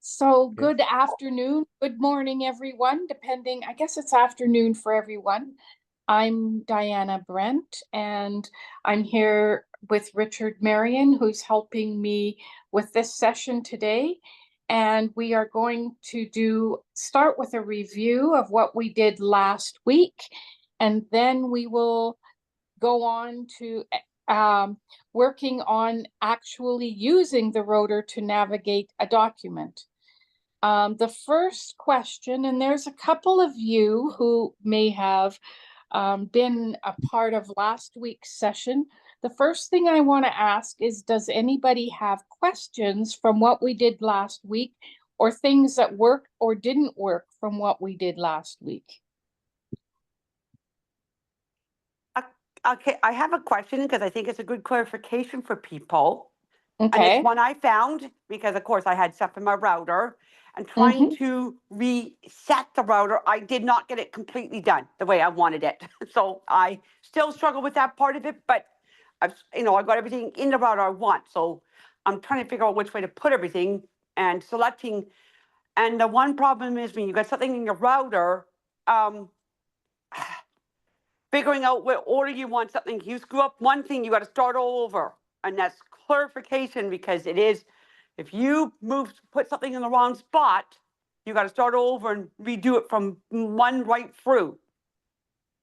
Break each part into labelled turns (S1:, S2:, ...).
S1: So
S2: Okay.
S1: good afternoon, good morning, everyone, depending, I guess it's afternoon for everyone. I'm Diana Brent, and I'm here with Richard Marion, who's helping me with this session today. And we are going to start with a review of what we did last week, and then we will go on to working on actually using the rotor to navigate a document. The first question, and there's a couple of you who may have been a part of last week's session. The first thing I want to ask is, does anybody have questions from what we did last week, or things that worked or didn't work from what we did last week?
S3: Okay, I have a question because I think it's a good clarification for people. And it's
S1: Okay.
S3: one I found because, of course, I had stuff in my router and trying
S1: Mm-hmm.
S3: to reset the router. I did not get it completely done the way I wanted it. So I still struggle with that part of it, but I got everything in the router I want. So I'm trying to figure out which way to put everything and selecting. And the one problem is when you got something in your router, figuring out what order you want something. You screw up one thing, you got to start all over. And that's clarification because it is, if you put something in the wrong spot, you got to start all over and redo it from one right through.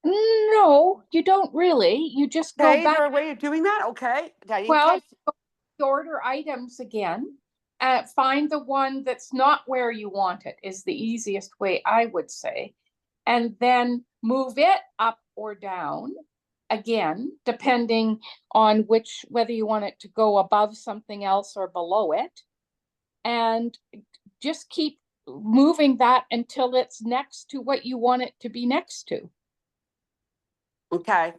S1: No, you don't really. You just go
S3: Okay, is there
S1: back.
S3: a way of doing that? Okay.
S1: Well, order items again. Find the one that's not where you want it is the easiest way, I would say. And then move it up or down again, depending on whether you want it to go above something else or below it. And just keep moving that until it's next to what you want it to be next to.
S3: Okay.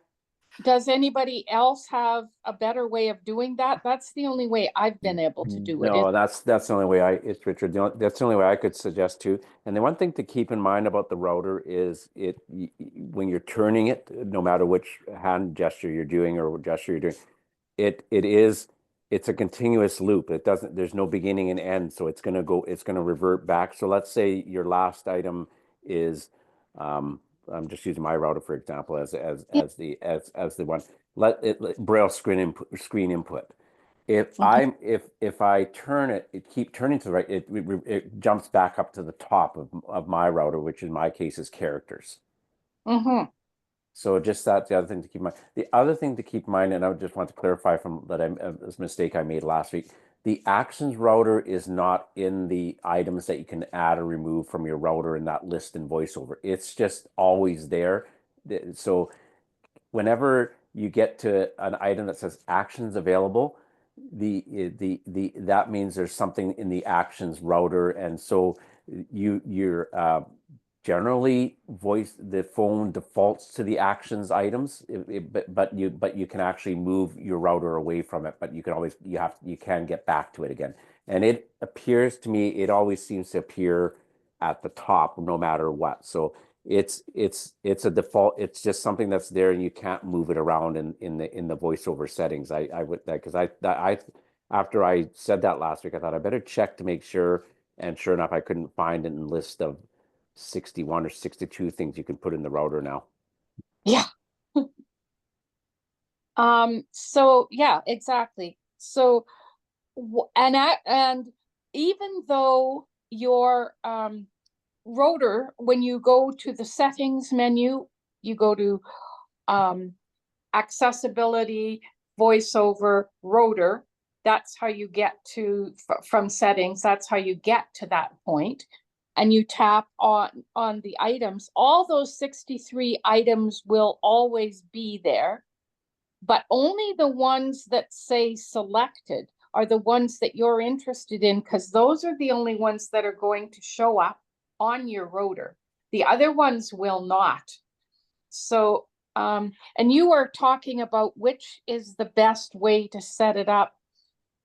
S1: Does anybody else have a better way of doing that? That's the only way I've been able to do it.
S2: No, that's the only way it's Richard. That's the only way I could suggest too. And the one thing to keep in mind about the router is when you're turning it, no matter which hand gesture you're doing or what gesture you're doing, it's a continuous loop. There's no beginning and end, so it's gonna revert back. So let's say your last item is I'm just using my router for example as the one. Braille screen input. If I turn it, keep turning to the right, it jumps back up to the top of my router, which in my case is characters.
S1: Mm-hmm.
S2: So just that's the other thing to keep in mind. The other thing to keep in mind, and I just want to clarify from this mistake I made last week, the actions router is not in the items that you can add or remove from your router in that list in VoiceOver. It's just always there. So whenever you get to an item that says actions available, that means there's something in the actions router, and so you're generally the phone defaults to the actions items, but you can actually move your router away from it, but you can get back to it again. And it appears to me, it always seems to appear at the top no matter what. So it's a default. It's just something that's there, and you can't move it around in the VoiceOver settings. I would that because I after I said that last week, I thought I better check to make sure. And sure enough, I couldn't find it in the list of 61 or 62 things you can put in the router now.
S1: Yeah. So yeah, exactly. So and even though your rotor, when you go to the settings menu, you go to accessibility, VoiceOver, rotor. That's how you get to from settings. That's how you get to that point. And you tap on the items. All those 63 items will always be there, but only the ones that say selected are the ones that you're interested in, because those are the only ones that are going to show up on your rotor. The other ones will not. So, and you are talking about which is the best way to set it up.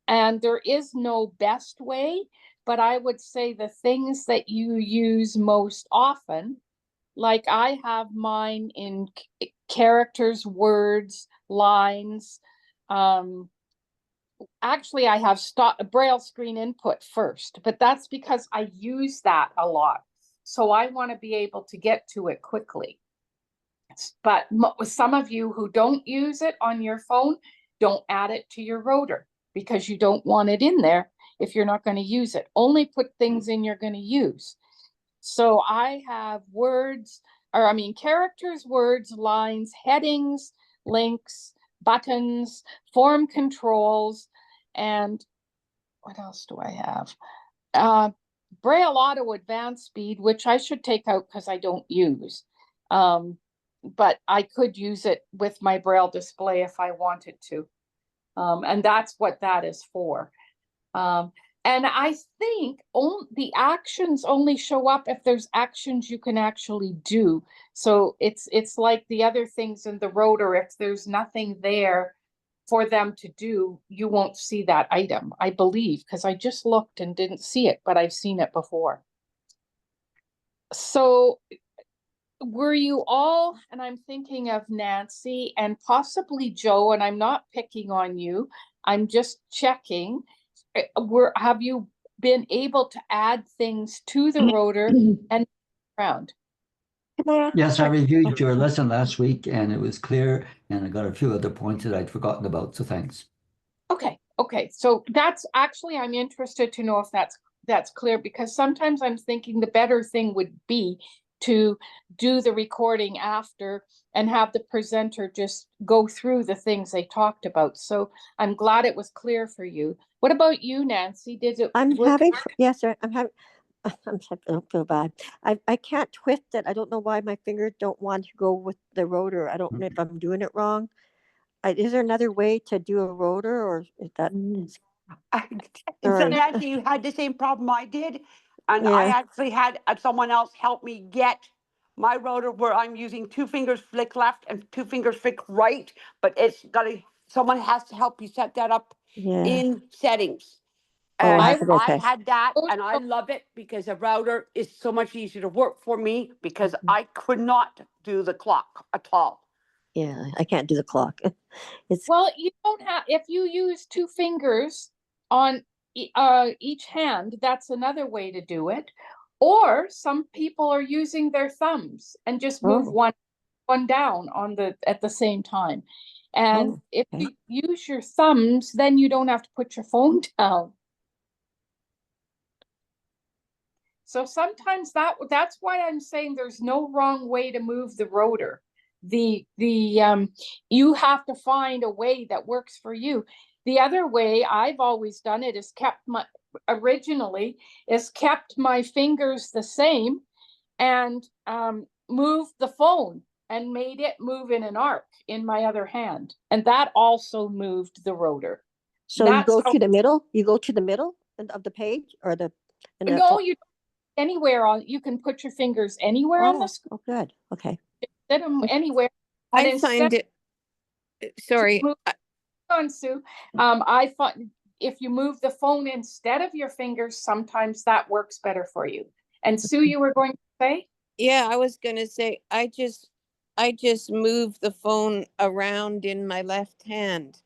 S1: And there is no best way, but I would say the things that you use most often, like I have mine in characters, words, lines, actually I have braille screen input first, but that's because I use that a lot. So I want to be able to get to it quickly. But some of you who don't use it on your phone, don't add it to your rotor because you don't want it in there if you're not going to use it. Only put things in you're going to use. So I have words, or I mean characters, words, lines, headings, links, buttons, form controls, and what else do I have? Braille Auto Advanced Speed, which I should take out because I don't use. But I could use it with my Braille display if I wanted to. And that's what that is for. And I think the actions only show up if there's actions you can actually do. So it's like the other things in the rotor. If there's nothing there for them to do, you won't see that item, I believe, because I just looked and didn't see it, but I've seen it before. So were you all, and I'm thinking of Nancy and possibly Joe, and I'm not picking on you, I'm just checking, have you been able to add things to the rotor and around?
S4: Yes, I reviewed your lesson last week and it was clear, and I got a few other points that I'd forgotten about, so thanks.
S1: Okay, so that's actually, I'm interested to know if that's clear, because sometimes I'm thinking the better thing would be to do the recording after and have the presenter just go through the things they talked about. So I'm glad it was clear for you. What about you, Nancy? Did it work?
S5: Yes, sir. I'm having, I don't feel bad. I can't twist it. I don't know why my fingers don't want to go with the rotor. I don't know if I'm doing it wrong. Is there another way to do a rotor, or is that?
S3: So
S5: Sorry.
S3: Nancy, you had the same problem I did, and I
S5: Yeah.
S3: actually had someone else help me get my rotor where I'm using 2 fingers flick left and 2 fingers flick right, but it's someone has to help you set that up
S5: Yeah.
S3: in settings.
S5: Oh,
S3: And
S5: I have to go.
S3: I
S5: Okay.
S3: had that, and I love it because a router is so much easier to work for me because I could not do the clock at all.
S5: Yeah, I can't do the clock. It's
S1: Well, you don't have, if you use 2 fingers on each hand, that's another way to do it. Or some people are using their thumbs and just move one down on at the same time. And if
S5: okay.
S1: you use your thumbs, then you don't have to put your phone down. So sometimes that's why I'm saying there's no wrong way to move the rotor. You have to find a way that works for you. The other way I've always done it is kept my fingers the same and moved the phone and made it move in an arc in my other hand. And that also moved the rotor.
S5: So you go to the middle? You go to the middle of the page, or the?
S1: No, you anywhere on, you can put your fingers anywhere on the screen.
S5: Oh, good. Okay.
S1: Set them anywhere.
S6: I find it, sorry.
S1: On Sue, I find if you move the phone instead of your fingers, sometimes that works better for you. And Sue, you were going to say?
S6: Yeah, I was going to say, I just move the phone around in my left hand.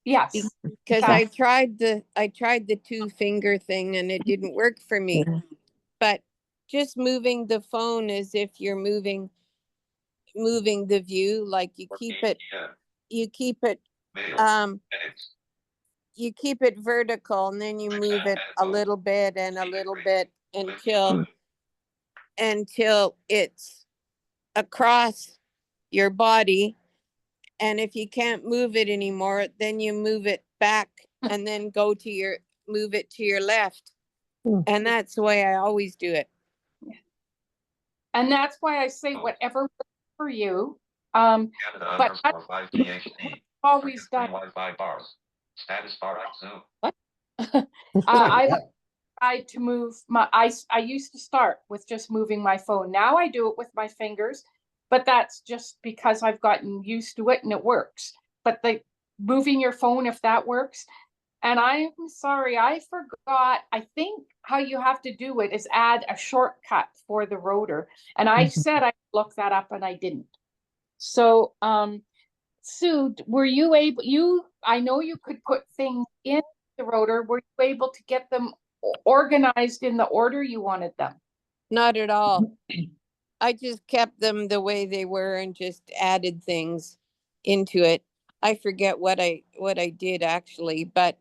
S1: Yes.
S6: Because I tried the 2-finger thing and it didn't work for me.
S5: Yeah.
S6: But just moving the phone as if you're moving the view, like you keep it vertical, and then you move it a little bit and a little bit until it's across your body. And if you can't move it anymore, then you move it back and then move it to your left. And that's the way I always do it.
S1: And that's why I say whatever works for you. But I've always done. What? I tried to move I used to start with just moving my phone. Now I do it with my fingers, but that's just because I've gotten used to it and it works. But moving your phone, if that works. And I'm sorry, I forgot. I think how you have to do it is add a shortcut for the rotor. And I said I'd look that up and I didn't. So Sue, were you able, I know you could put things in the rotor. Were you able to get them organized in the order you wanted them?
S6: Not at all. I just kept them the way they were and just added things into it. I forget what I did actually, but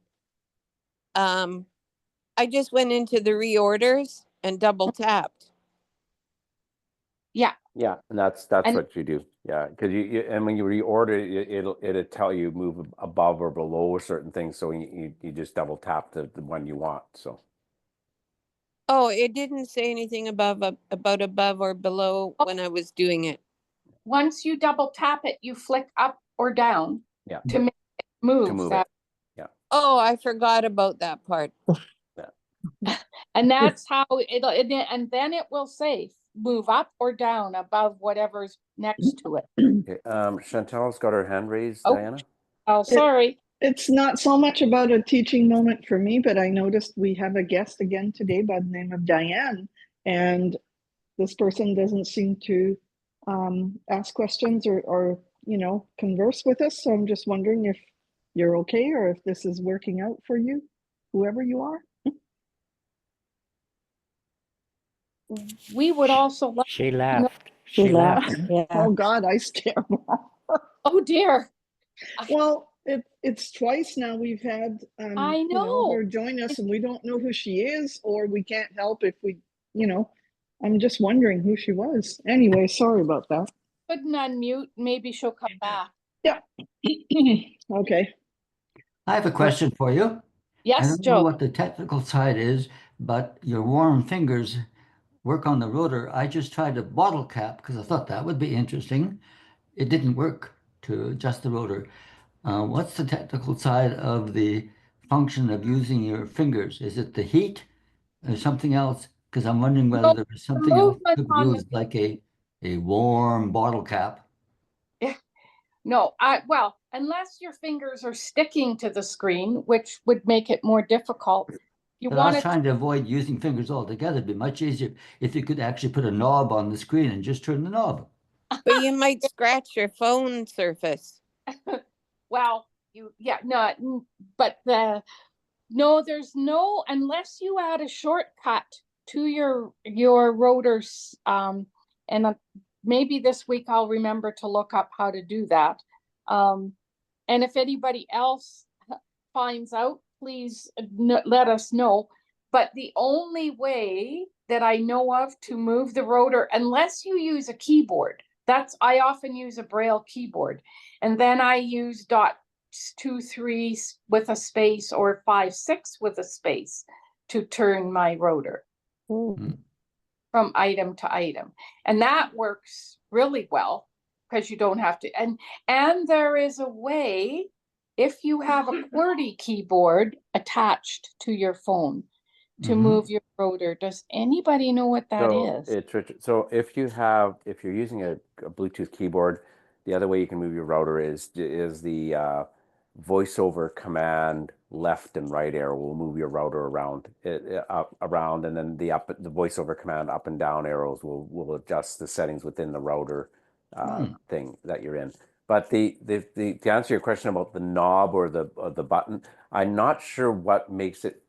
S6: I just went into the reorders and double tapped.
S1: Yeah.
S2: Yeah, and that's
S1: And-
S2: what you do. Yeah, because and when you reorder it, it'll tell you move above or below certain things. So you just double tap the one you want. So
S6: Oh, it didn't say anything about above or below when I was doing it.
S1: Once you double tap it, you flick up or down
S2: yeah,
S1: to make it move.
S2: to move
S1: that.
S2: it. Yeah.
S6: Oh, I forgot about that part.
S1: And that's how and then it will say move up or down above whatever's next to it.
S2: Okay. Chantal's got her hand raised,
S1: Oh.
S2: Diana.
S1: Oh, sorry.
S7: It's not so much about a teaching moment for me, but I noticed we have a guest again today by the name of Diane, and this person doesn't seem to ask questions or converse with us. So I'm just wondering if you're okay or if this is working out for you, whoever you are.
S1: We would also like
S8: She
S1: to know-
S8: left.
S5: She left. Yeah.
S7: Oh God, I scare me.
S1: Oh dear.
S7: Well, it's twice now we've had
S1: I know.
S7: her join us, and we don't know who she is, or we can't help if we, I'm just wondering who she was. Anyway, sorry about that.
S1: Couldn't unmute. Maybe she'll come back.
S7: Yeah. Okay.
S4: I have a question for you. I
S1: Yes,
S4: don't know
S1: Joe.
S4: what the technical side is, but your warm fingers work on the rotor. I just tried a bottle cap because I thought that would be interesting. It didn't work to adjust the rotor. What's the technical side of the function of using your fingers? Is it the heat or something else? Because I'm wondering whether
S1: No,
S4: there was something else
S1: movement
S4: you could
S1: on
S4: use, like a warm bottle cap.
S1: No, well, unless your fingers are sticking to the screen, which would make it more difficult. You
S4: But I
S1: want
S4: was
S1: to
S4: trying to avoid using fingers altogether. It'd be much easier if you could actually put a knob on the screen and just turn the knob.
S6: But you might scratch your phone surface.
S1: well, but there's no, unless you add a shortcut to your rotors, and maybe this week I'll remember to look up how to do that. And if anybody else finds out, please let us know. But the only way that I know of to move the rotor, unless you use a keyboard, I often use a Braille keyboard, and then I use .23 with a space or 5/6 with a space to turn my rotor from item to item, and that works really well because you don't have to. And there is a way, if you have a QWERTY keyboard attached to your phone, to move your rotor. Does anybody know what that is?
S2: It's Richard. So if you're using a Bluetooth keyboard, the other way you can move your router is the VoiceOver command left and right arrow will move your router around, and then the VoiceOver command up and down arrows will adjust the settings within the router thing that you're in. But to answer your question about the knob or the button, I'm not sure what makes it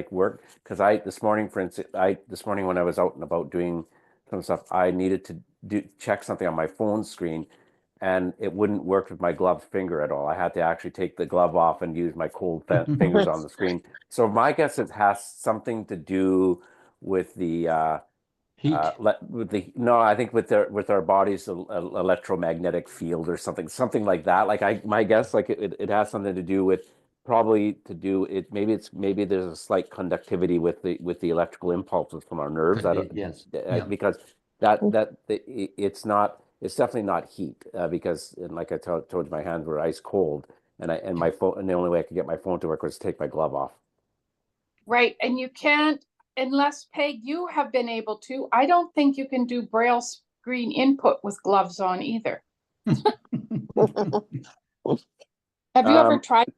S2: work. Because this morning, for instance, when I was out and about doing some stuff, I needed to check something on my phone screen, and it wouldn't work with my gloved finger at all. I had to actually take the glove off and use my cold fingers on the screen. So my guess it has something to do with the
S4: heat.
S2: I think with our body's electromagnetic field or something like that. My guess, it has something to do with maybe there's a slight conductivity with the electrical impulses from our nerves.
S4: Yes.
S2: Because it's definitely not heat, because, and like I told you, my hands were ice cold, and my phone, and the only way I could get my phone to work was to take my glove off.
S1: Right, and you can't, unless Peg, you have been able to. I don't think you can do Braille screen input with gloves on either. Have you ever tried?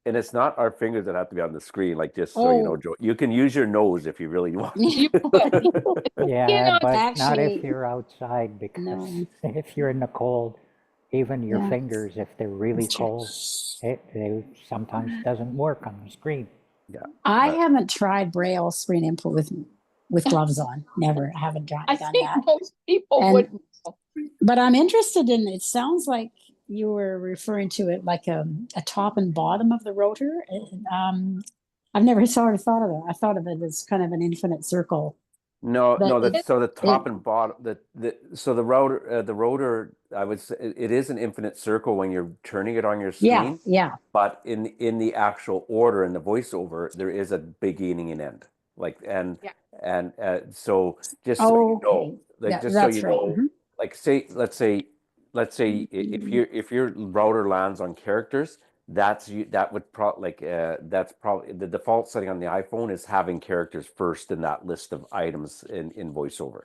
S2: And it's not our fingers that have to be on the screen. Like, just so you know,
S8: Oh.
S2: Joe, you can use your nose if you really want.
S1: You would.
S9: Yeah, but not
S8: Actually,
S9: if you're outside, because
S8: no.
S9: if you're in the cold, even your
S8: Yeah.
S9: fingers, if they're really
S8: That's true.
S9: cold, they sometimes doesn't work on the screen.
S2: Yeah,
S8: I
S2: but-
S8: haven't tried Braille screen input with gloves on. Never. I haven't done
S1: I
S8: that.
S1: think most people
S8: And-
S1: wouldn't.
S8: But I'm interested in, it sounds like you were referring to it like a top and bottom of the rotor. I've never sort of thought of it. I thought of it as kind of an infinite circle.
S2: No,
S8: But
S2: no.
S8: it-
S2: So the top and bottom, so the rotor, I would say it is an infinite circle when you're turning it on your
S8: Yeah,
S2: screen.
S8: yeah.
S2: But in the actual order in the voiceover, there is a beginning and end. Like, and so just so you know,
S8: Okay.
S2: like,
S8: Yeah,
S2: just so
S8: that's
S2: you
S8: right.
S2: know,
S8: Mhm.
S2: like, let's say if your router lands on characters, that's probably the default setting on the iPhone is having characters first in that list of items in VoiceOver.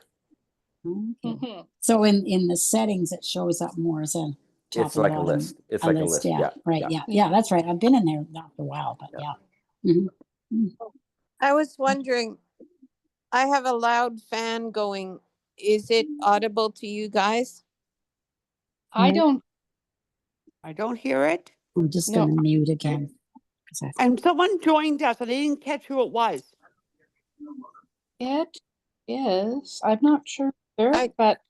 S8: Okay.
S1: Mhm.
S8: So in the settings, it shows up more as a top
S2: It's
S8: and
S2: like a
S8: bottom.
S2: list. It's like a list.
S8: Yeah.
S2: Yeah.
S8: Right.
S2: Yeah.
S8: Yeah. That's right. I've been in there not for a while, but
S2: Yeah.
S8: yeah. Mhm.
S6: I was wondering, I have a loud fan going. Is it audible to you guys?
S1: I don't
S3: I don't hear it.
S8: I'm just
S1: No.
S8: going to mute again. 'Cause I-
S3: And someone joined us, and I didn't catch who it was.
S1: It is. I'm not sure,
S6: I-
S1: but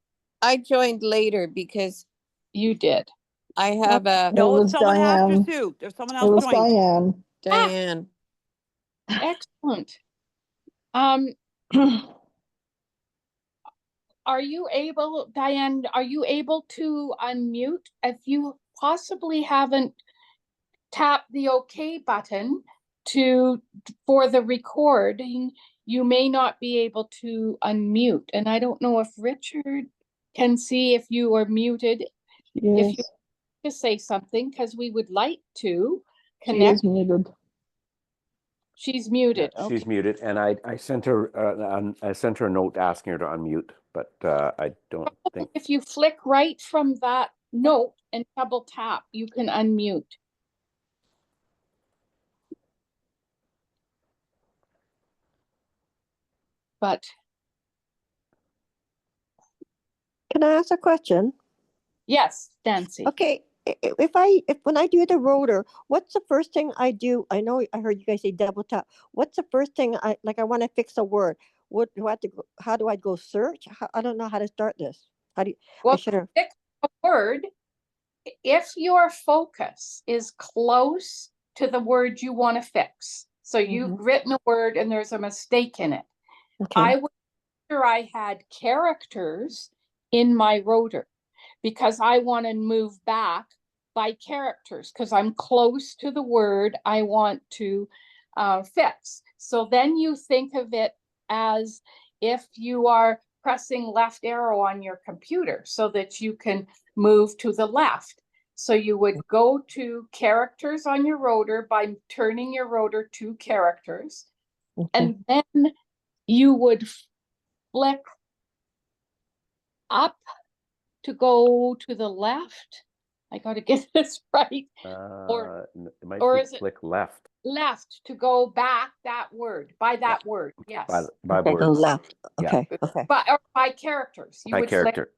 S6: I joined later because
S1: you did.
S6: I have a
S3: No,
S7: was
S3: someone after
S7: Diane.
S3: Sue. There's someone
S7: It
S3: else
S7: was
S3: joined.
S7: Diane.
S6: Diane.
S1: Excellent. Are you able, Diane, are you able to unmute? If you possibly haven't tapped the OK button for the recording, you may not be able to unmute. And I don't know if Richard can see if you are muted.
S7: Yes,
S1: If you to say something, because we would like to
S7: she
S1: connect.
S7: is muted.
S1: She's muted.
S2: Yeah,
S1: Okay.
S2: she's muted, and I sent her a note asking her to unmute, but I don't think.
S1: If you flick right from that note and double tap, you can unmute. But
S5: Can I ask a question?
S1: yes, Nancy.
S5: Okay, if when I do the rotor, what's the first thing I do? I know I heard you guys say double tap. What's the first thing I want to fix a word? What do I have to go, how do I go search? I don't know how to start this. How do you, I
S1: Well,
S5: should have,
S1: pick a word. If your focus is close to the word you want to fix, so you've written a word and there's a mistake in it,
S5: okay.
S1: I would sure I had characters in my rotor because I want to move back by characters because I'm close to the word I want to fix. So then you think of it as if you are pressing left arrow on your computer so that you can move to the left. So you would go to characters on your rotor by turning your rotor to characters.
S5: Okay.
S1: And then you would flick up to go to the left. I got to get this right.
S2: It might
S1: or
S2: be
S1: is it-
S2: click left
S1: Left to go back that word, by that word. Yes.
S2: by
S5: Okay, go
S2: words.
S5: left.
S2: Yeah.
S5: Okay, okay.
S1: Or by characters. You
S2: By
S1: would flick.
S2: character.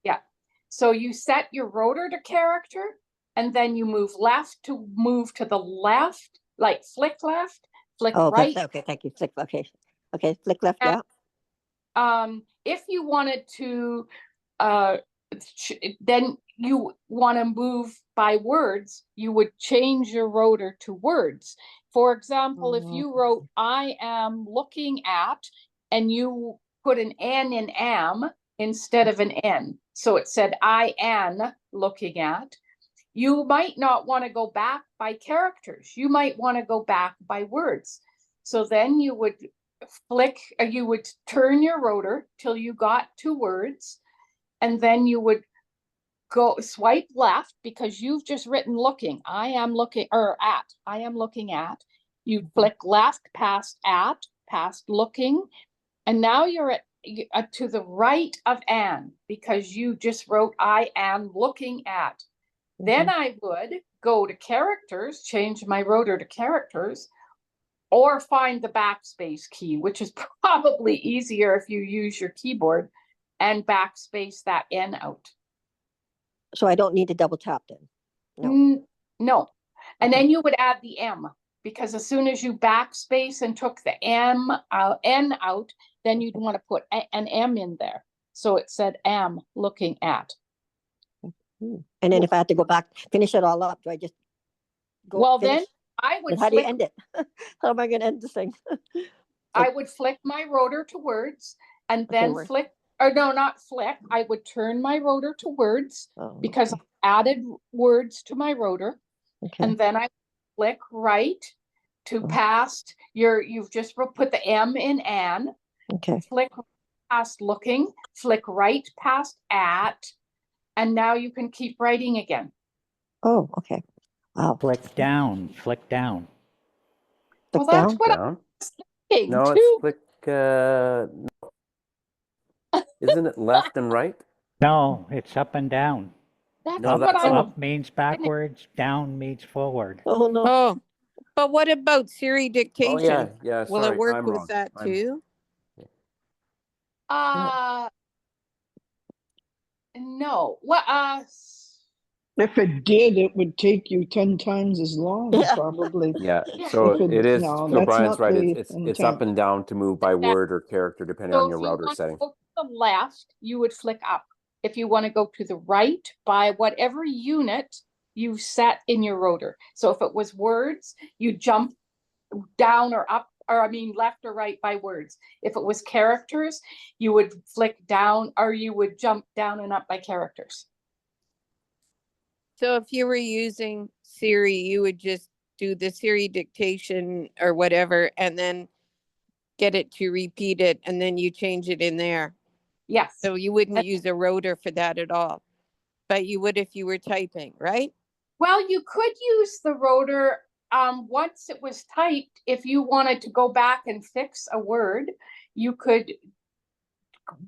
S1: Yeah. So you set your rotor to character and then you move left to move to the left, like flick left, flick
S5: Oh,
S1: right.
S5: okay, thank you. Flick, okay. Okay, flick left,
S1: And-
S5: yeah.
S1: If you wanted to, then you want to move by words, you would change your rotor to words. For example, if you wrote, I am looking at, and you put an N in am instead of an N. So it said, I am looking at. You might not want to go back by characters. You might want to go back by words. So then you would you would turn your rotor till you got to words, and then you would go swipe left because you've just written looking. I am looking, or at. I am looking at. You flick left past at, past looking, and now you're at to the right of Anne because you just wrote I am looking at. Then I would go to characters, change my rotor to characters, or find the backspace key, which is probably easier if you use your keyboard, and backspace that N out.
S5: So I don't need to double tap then? No.
S1: No. And
S5: Okay.
S1: then you would add the M, because as soon as you backspace and took the N out, then you'd want to put an M in there. So it said am looking at.
S5: And then if I have to go back, finish it all up, do I just go
S1: Well,
S5: finish?
S1: then I would
S5: And how do you
S1: flick,
S5: end it? How am I going to end this thing?
S1: I would flick my rotor to words, and
S5: Okay,
S1: then
S5: word.
S1: flick, or no, not flick. I would turn my rotor to words,
S5: Oh,
S1: because
S5: okay.
S1: I added words to my rotor.
S5: Okay.
S1: And then I flick right to past you've just put the M in an,
S5: Okay.
S1: flick past looking, flick right past at, and now you can keep writing again.
S5: Oh, okay. Wow.
S9: Flick down, flick down.
S1: Well,
S5: Click
S1: that's
S5: down.
S1: what
S2: Down.
S1: I'm thinking
S2: No, it's
S1: too.
S2: flick. Isn't it left and right?
S9: No, it's up and down.
S1: That's
S2: No,
S1: what
S2: that's
S1: I'm.
S9: Up means backwards, down means forward.
S5: Oh, no.
S6: Oh, but what about Siri
S2: Oh
S6: dictation?
S2: yeah.
S6: Will it
S2: Sorry,
S6: work
S2: I'm
S6: with
S2: wrong.
S6: that too?
S1: No. What?
S7: If it did, it would take you 10 times as long,
S5: Yeah.
S7: probably.
S2: Yeah.
S1: Yeah.
S2: So
S7: If it,
S2: it is.
S7: no,
S2: So
S7: that's
S2: Brian's
S7: not
S2: right.
S7: the
S2: It's up
S7: intent.
S2: and down to move by word or character depending on
S1: So
S2: your
S1: if you
S2: router
S1: want to
S2: setting.
S1: go to the left, you would flick up. If you want to go to the right, by whatever unit you set in your rotor. So if it was words, you jump down or up, or I mean left or right by words. If it was characters, you would flick down, or you would jump down and up by characters.
S6: So if you were using Siri, you would just do the Siri dictation or whatever, and then get it to repeat it, and then you change it in there.
S1: Yes.
S6: So you wouldn't
S1: And-
S6: use a rotor for that at all, but you would if you were typing, right?
S1: Well, you could use the rotor once it was typed. If you wanted to go back and fix a word, you could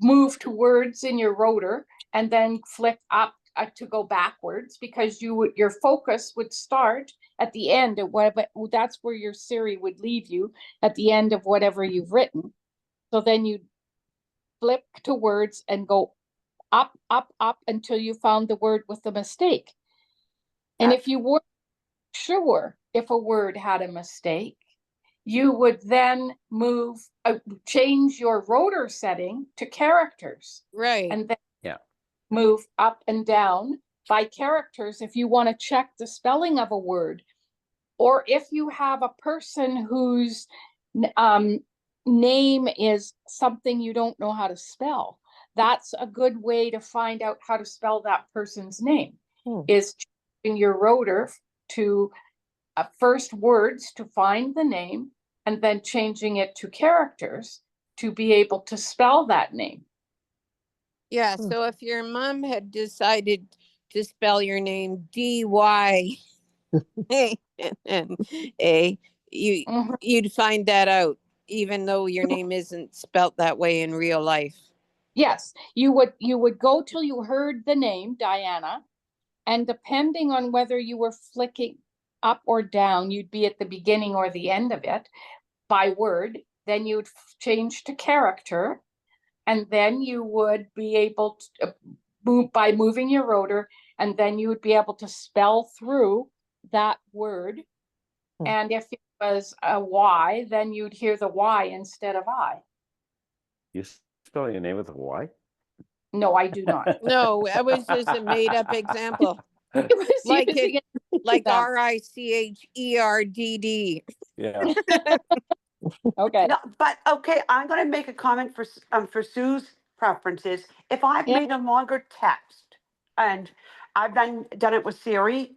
S1: move to words in your rotor and then flick up to go backwards, because your focus would start at the end of whatever. That's where your Siri would leave you, at the end of whatever you've written. So then you flip to words and go up, up, up until you found the word with the mistake. And if you weren't sure if a word had a mistake, you would then change your rotor setting to characters.
S6: Right.
S1: And then
S2: Yeah.
S1: move up and down by characters if you want to check the spelling of a word. Or if you have a person whose name is something you don't know how to spell, that's a good way to find out how to spell that person's name, is changing your rotor to first words to find the name, and then changing it to characters to be able to spell that name.
S6: Yeah. So if your mom had decided to spell your name D-Y and A, you'd find that out, even though your name isn't spelt that way in real life.
S1: Yes, you would go till you heard the name Diana, and depending on whether you were flicking up or down, you'd be at the beginning or the end of it by word. Then you'd change to character, and then you would be able to move by moving your rotor, and then you would be able to spell through that word. And if it was a Y, then you'd hear the Y instead of I.
S2: You spell your name with a Y?
S1: No, I do not.
S6: No, it was just a made up example.
S1: It was
S6: Like
S1: using
S6: it, like
S1: that.
S6: RICHERDD.
S2: Yeah.
S1: Okay.
S3: No, but okay, I'm going to make a comment for Sue's preferences. If I've
S1: Yeah.
S3: made a longer text and I've done it with Siri,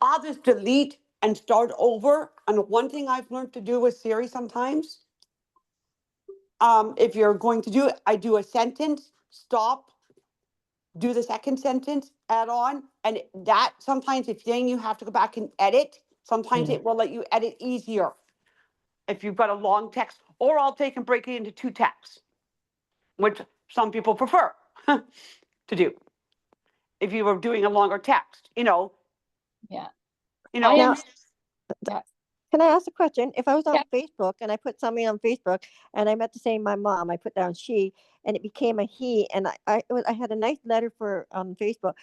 S3: I'll just delete and start over. And one thing I've learned to do with Siri sometimes, if you're going to do it, I do a sentence, stop, do the second sentence, add on, and that sometimes if then you have to go back and edit, sometimes it will let you edit easier if you've got a long text, or I'll take and break it into two texts, which some people prefer to do. If you were doing a longer text,
S1: Yeah.
S3: You know,
S5: Now,
S1: Yeah.
S5: can I ask a question? If I was on
S1: Yeah.
S5: Facebook and I put something on Facebook and I meant to say my mom, I put down she, and it became a he, and I had a nice letter for Facebook.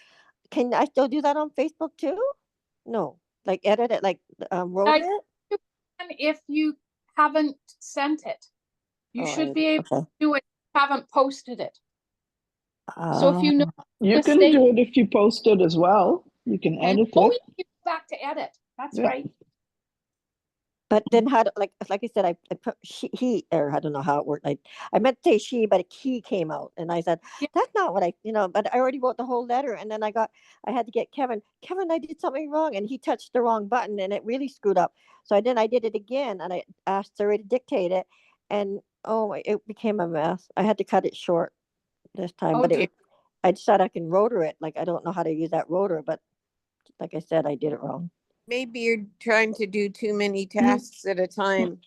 S5: Can I still do that on Facebook too? No, like edit it, like wrote
S1: I-
S5: it.
S1: And if you haven't sent it, you
S5: Oh,
S1: should be able
S5: okay.
S1: to do it. Haven't posted it. So if you know
S7: You can
S1: mistake,
S7: do it if you post it as well. You can
S1: and
S7: edit
S1: oh,
S7: it.
S1: you go back to edit. That's
S7: Yeah.
S1: right.
S5: But then how do, like I said, I put she, he, or I don't know how it worked. I meant to say she, but a he came out, and I said
S1: Yeah.
S5: that's not what But I already wrote the whole letter, and then I had to get Kevin. Kevin, I did something wrong, and he touched the wrong button, and it really screwed up. So I did it again, and I asked Surrey to dictate it, and it became a mess. I had to cut it short this time,
S1: Oh
S5: but
S1: dear.
S5: I decided I can rotor it. Like I don't know how to use that rotor, but like I said, I did it wrong.
S6: Maybe you're trying to do too many tasks at a time.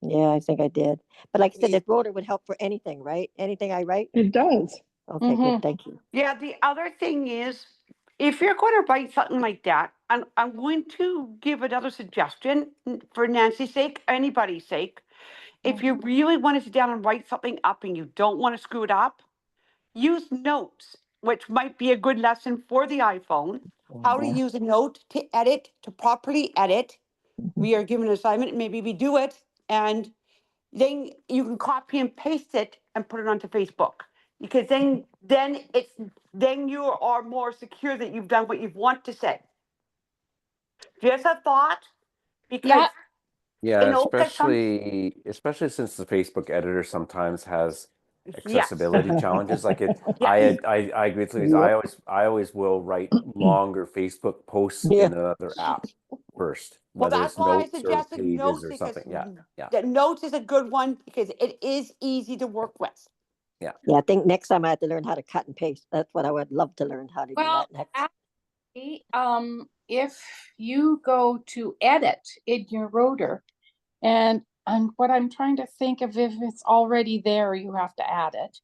S5: Yeah, I think I did. But like I said,
S6: You-
S5: this rotor would help for anything, right? Anything I write?
S7: It does.
S5: Okay, good. Thank you.
S3: yeah, the other thing is, if you're going to write something like that, and I'm going to give another suggestion for Nancy's sake, anybody's sake. If you really want to sit down and write something up and you don't want to screw it up, use notes, which might be a good lesson for the iPhone. How to
S5: Yeah.
S3: use a note to edit, to properly edit. We are given an assignment, maybe we do it, and then you can copy and paste it and put it onto Facebook. Because then you are more secure that you've done what you want to say. Just a thought, because
S1: Yeah.
S2: Yeah,
S3: the note that comes,
S2: especially since the Facebook editor sometimes has
S3: yes,
S2: accessibility challenges. Like it,
S3: yes.
S2: I agree with Louise.
S7: Yep.
S2: I always will write longer Facebook posts
S5: Yeah.
S2: in another app first,
S3: Well,
S2: whether
S3: that's
S2: it's
S3: why I
S2: notes or
S3: suggested
S2: pages
S3: notes,
S2: or
S3: because
S2: something. Yeah, yeah,
S3: the notes is a good one because it is easy to work with.
S2: yeah.
S5: Yeah, I think next time I have to learn how to cut and paste. That's what I would love to learn how to do
S1: Well,
S5: that next.
S1: actually, if you go to edit in your rotor, and what I'm trying to think of, if it's already there, you have to add it.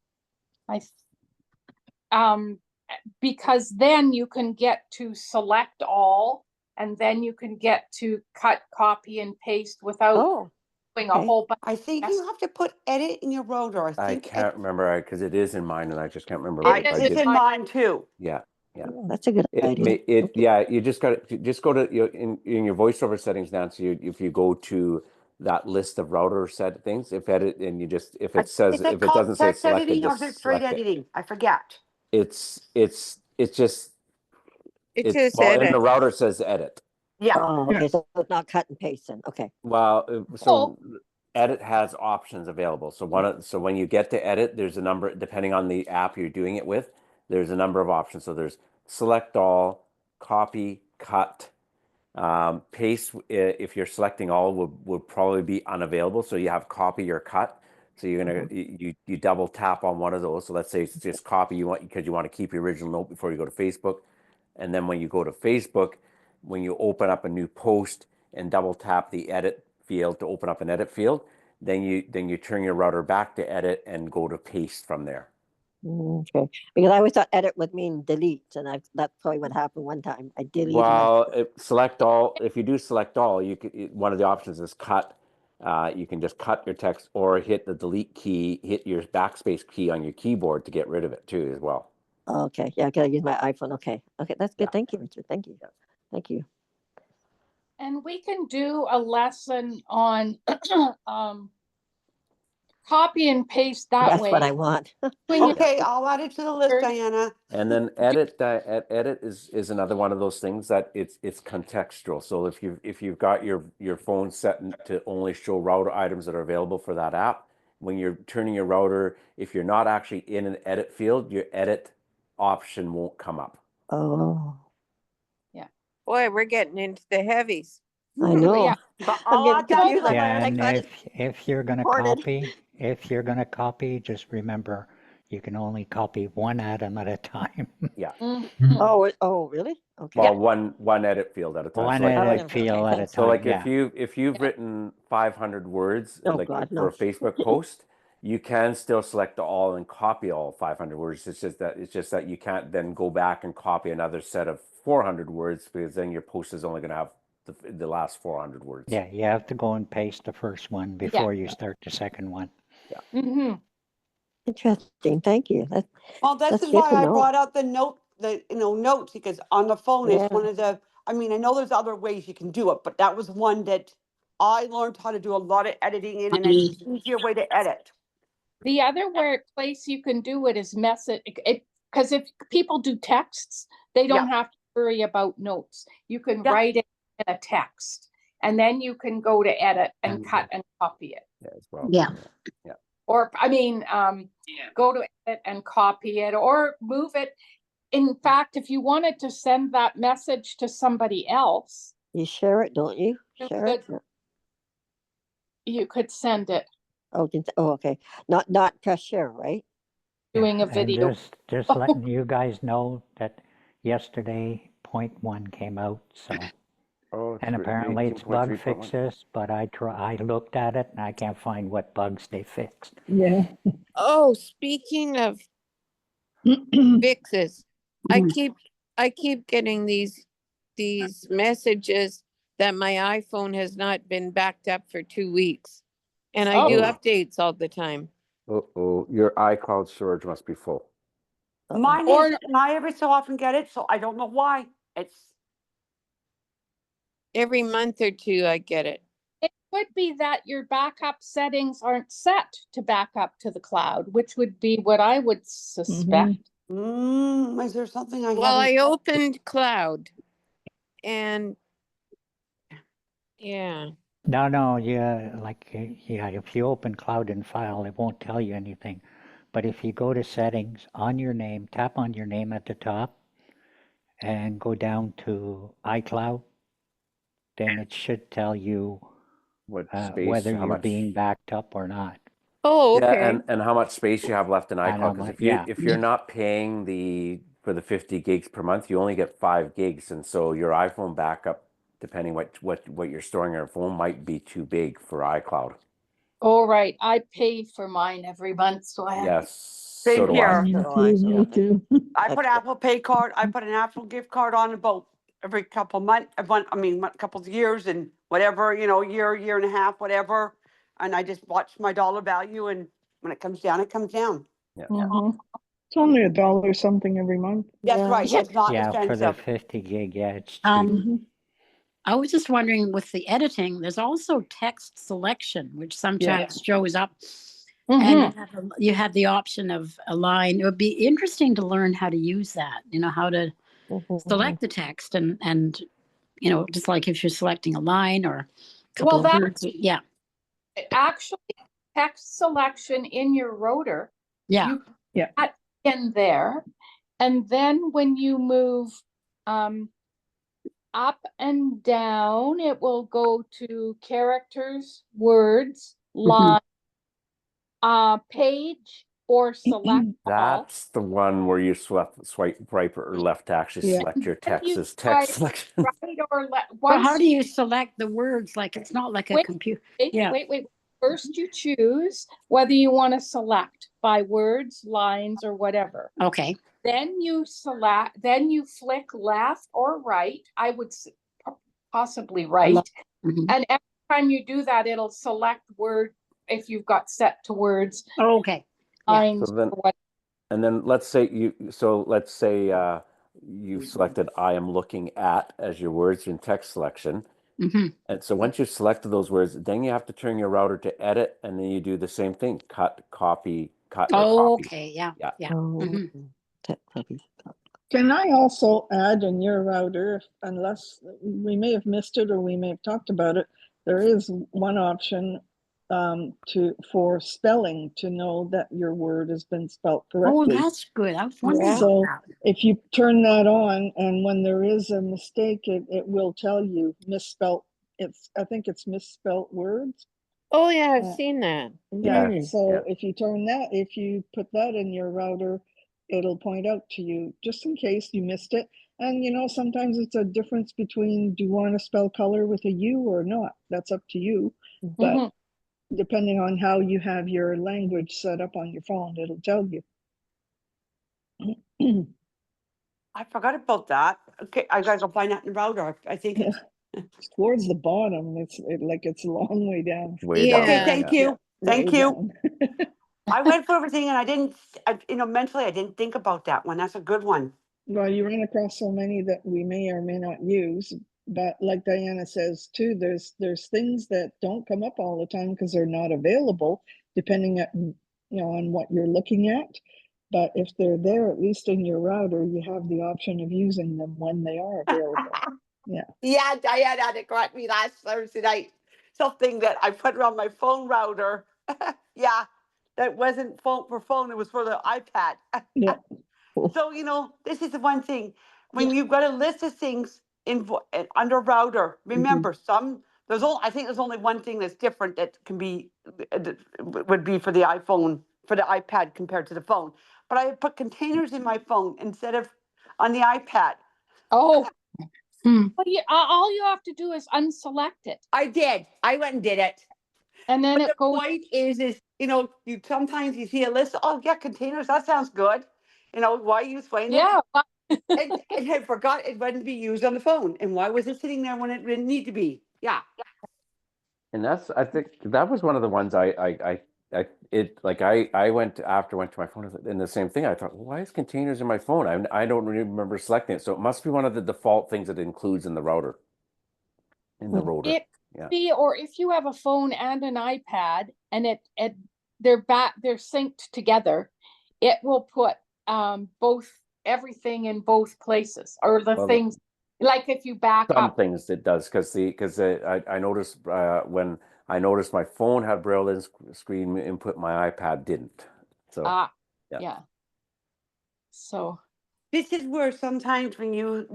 S1: Because then you can get to select all, and then you can get to cut, copy, and paste without
S5: Oh,
S1: doing a
S5: okay.
S1: whole bunch.
S3: I think
S1: Yes.
S3: you have to put edit in your rotor.
S2: I can't remember because it is in mine, and I just can't remember.
S1: It
S2: if I
S1: is
S3: It's
S2: did.
S3: in mine too.
S2: Yeah, yeah.
S5: That's a good idea.
S2: Yeah, you just got to just go to in your voiceover settings, Nancy. If you go to that list of router set things, if edit, and you just if it says,
S3: Is it
S2: if it
S3: called
S2: doesn't say
S3: text
S2: selected,
S3: editing or is it
S2: just
S3: straight
S2: select it.
S3: editing? I forget.
S2: It's just
S6: It
S2: it
S6: just
S2: well in the
S6: edit.
S2: router it says edit.
S3: Yeah.
S5: Oh,
S7: Yeah.
S5: okay. So it's not cut and paste then. Okay.
S2: Well, so edit has options available. So when you get to edit, there's a number, depending on the app you're doing it with, there's a number of options. So there's select all, copy, cut, paste. If you're selecting all, would probably be unavailable. So you have copy or cut. So you're gonna you double tap on one of those. So let's say it's just copy, because you want to keep your original note before you go to Facebook. And then when you go to Facebook, when you open up a new post and double tap the edit field to open up an edit field, then you turn your router back to edit and go to paste from there.
S5: Okay. Because I always thought edit would mean delete, and that's probably what happened one time. I deleted.
S2: Well, select all. If you do select all, you could, one of the options is cut. You can just cut your text or hit the delete key, hit your backspace key on your keyboard to get rid of it too as well.
S5: Okay. Yeah, I gotta use my iPhone. Okay. Okay, that's good.
S2: Yeah.
S5: Thank you, Richard. Thank you. Thank you.
S1: And we can do a lesson on copy and paste that
S5: That's
S1: way.
S5: what I want.
S3: Okay, I'll add it to the list, Diana.
S2: And then edit is another one of those things that it's contextual. So if you've got your phone set to only show router items that are available for that app, when you're turning your router, if you're not actually in an edit field, your edit option won't come up.
S5: Oh,
S6: Boy, we're getting into the heavies.
S5: I know.
S1: Yeah.
S3: But
S5: I'm
S3: I'll
S5: getting
S3: add that to
S5: confused.
S3: the
S9: Yeah,
S3: list.
S9: and if you're gonna
S5: Recorded.
S9: copy, just remember you can only copy one atom at a time.
S2: Yeah.
S5: Oh, really? Okay.
S2: Well, one edit field at a time.
S9: One
S2: So
S9: edit
S5: okay,
S9: field at a
S5: thanks.
S2: So
S9: time.
S2: like
S9: Yeah.
S2: if you've written 500 words
S5: Oh,
S2: like
S5: God,
S2: for
S5: no.
S2: a Facebook post, you can still select all and copy all 500 words. It's just that you can't then go back and copy another set of 400 words, because then your post is only going to have the last 400 words.
S9: Yeah, you have to go and paste the first one before you start the second one.
S1: Mm-hmm.
S5: Interesting. Thank you.
S3: Well, this
S5: That's
S3: is
S5: good
S3: why
S5: to
S3: I
S5: know.
S3: brought out the notes, because on the phone
S5: Yeah.
S3: is one of the, I mean, I know there's other ways you can do it, but that was one that I learned how to do a lot of editing in, and it's an easier way to edit.
S1: The other place you can do it is message, because if people do texts, they don't have to worry about notes. You can write it in a text, and then you can go to edit and cut and copy it.
S2: Yeah, as well.
S8: Yeah.
S2: Yeah.
S1: Or, I mean, go to edit and copy it, or move it. In fact, if you wanted to send that message to somebody else,
S5: You share it, don't you? Share it.
S1: you could send it
S5: Oh, okay. Not press share, right?
S1: doing a
S9: And
S1: video.
S9: just letting you guys know that yesterday 0.1 came out, so.
S2: Oh,
S9: And apparently it's bug
S2: 18.3.1.
S9: fixes, but I looked at it and I can't find what bugs they fixed.
S7: Yeah.
S6: Oh, speaking of fixes, I keep getting these messages that my iPhone has not been backed up for 2 weeks, and I do updates all the time.
S2: Uh-oh, your iCloud storage must be full.
S3: Mine is, and I every so often get it, so I don't know why. It's
S6: Every month or two I get it.
S1: It could be that your backup settings aren't set to back up to the cloud, which would be what I would suspect.
S3: is there something I
S6: Well,
S3: haven't?
S6: I opened cloud, and yeah.
S9: No, if you open Cloud and File, it won't tell you anything. But if you go to settings on your name, tap on your name at the top, and go down to iCloud, then it should tell you
S2: What space,
S9: whether
S2: how
S9: you're
S2: much,
S9: being backed up or not.
S6: Oh, okay.
S2: yeah, and how much space you have left in
S9: And how
S2: iCloud. Because
S9: much-
S2: if you're not paying for the 50 gigs per month, you only get 5 gigs, and so your iPhone backup, depending what you're storing on your phone, might be too big for iCloud.
S1: Oh, right. I pay for mine every month, so I have.
S2: Yes,
S3: Same
S2: so do
S3: here.
S2: I.
S7: Me too.
S3: I put Apple Pay card. I put an Apple gift card on about every couple months. A couple of years and whatever, year and a half, whatever. And I just watch my dollar value, and when it comes down, it comes down.
S2: Yeah.
S1: Mhm.
S7: It's only $1 something every month.
S3: That's
S5: Yeah.
S3: right. It's not
S9: Yeah, for the
S3: expensive.
S9: 50 gig, yeah, it's cheap.
S8: I was just wondering, with the editing, there's also text selection, which sometimes shows up, and you have the option of a line. It would be interesting to learn how to use that. How to select the text, and just like if you're selecting a line or a couple of words. Yeah.
S1: Actually, text selection in your rotor,
S8: Yeah.
S1: you put in there, and then when you move up and down, it will go to characters, words, line, page, or select all.
S2: That's the one where you swipe right or left to actually select your text as text selection.
S1: Right or left.
S8: Well, how do you select the words? Like, it's not like a computer.
S1: Wait. First, you choose whether you want to select by words, lines, or whatever.
S8: Okay.
S1: Then you flick left or right. I would possibly right. And every time you do that, it'll select word if you've got set to words.
S8: Oh, okay.
S1: Lines.
S2: And then let's say you've selected I am looking at as your words in text selection. And so once you've selected those words, then you have to turn your router to edit, and then you do the same thing: cut, copy, cut, or copy.
S8: Okay. Yeah.
S7: Can I also add in your router, unless we may have missed it or we may have talked about it, there is one option for spelling, to know that your word has been spelled correctly.
S8: Oh, that's good. I was wondering
S7: So
S8: about that.
S7: if you turn that on, and when there is a mistake, it will tell you misspelt. I think it's misspelt words.
S6: Oh yeah, I've seen that.
S7: Yeah. So if you put that in your router, it'll point out to you, just in case you missed it. And sometimes it's a difference between, do you want to spell color with a U or not? That's up to you. But depending on how you have your language set up on your phone, it'll tell you.
S3: I forgot about that. Okay, I gotta go find that in the router. I think it's.
S7: It's towards the bottom. It's a long way down.
S2: Way down.
S3: Okay,
S6: Yeah.
S3: thank
S2: Yeah.
S3: you. Thank
S7: Way
S3: you.
S7: down.
S3: I went for everything and I didn't, mentally, I didn't think about that one. That's a good one.
S7: Well, you run across so many that we may or may not use, but like Diana says too, there's things that don't come up all the time because they're not available, depending on what you're looking at. But if they're there, at least in your router, you have the option of using them when they are available. Yeah.
S3: Yeah, Diana had to correct me last Thursday night. Something that I put around my phone router. Yeah, that wasn't for phone, it was for the iPad.
S7: Yeah.
S3: So, this is the one thing. When
S1: Yeah.
S3: you've got a list of things under router, remember I think there's only one thing that's different that can be, would be for the iPhone, for the iPad compared to the phone. But I put containers in my phone instead of on the iPad.
S1: Oh. But all you have to do is unselect it,
S3: I did. I went and did it.
S1: and then
S3: But
S1: it
S3: the
S1: goes.
S3: point is, you sometimes you see a list. Oh yeah, containers. That sounds good. Why use it?
S1: Yeah.
S3: And I forgot it wasn't to be used on the phone. And why was it sitting there when it didn't need to be? Yeah.
S2: And I think that was one of the ones I went to my phone and the same thing. I thought, well, why is containers in my phone? I don't remember selecting it. So it must be one of the default things that it includes in the router.
S1: It
S2: Yeah.
S1: be, or if you have a phone and an iPad and they're synced together, it will put both everything in both places, or the
S2: Well,
S1: things like if you back
S2: some
S1: up.
S2: things it does because I noticed when I noticed my phone had braille screen input, my iPad didn't. So
S1: Yeah. So
S3: This is where sometimes when you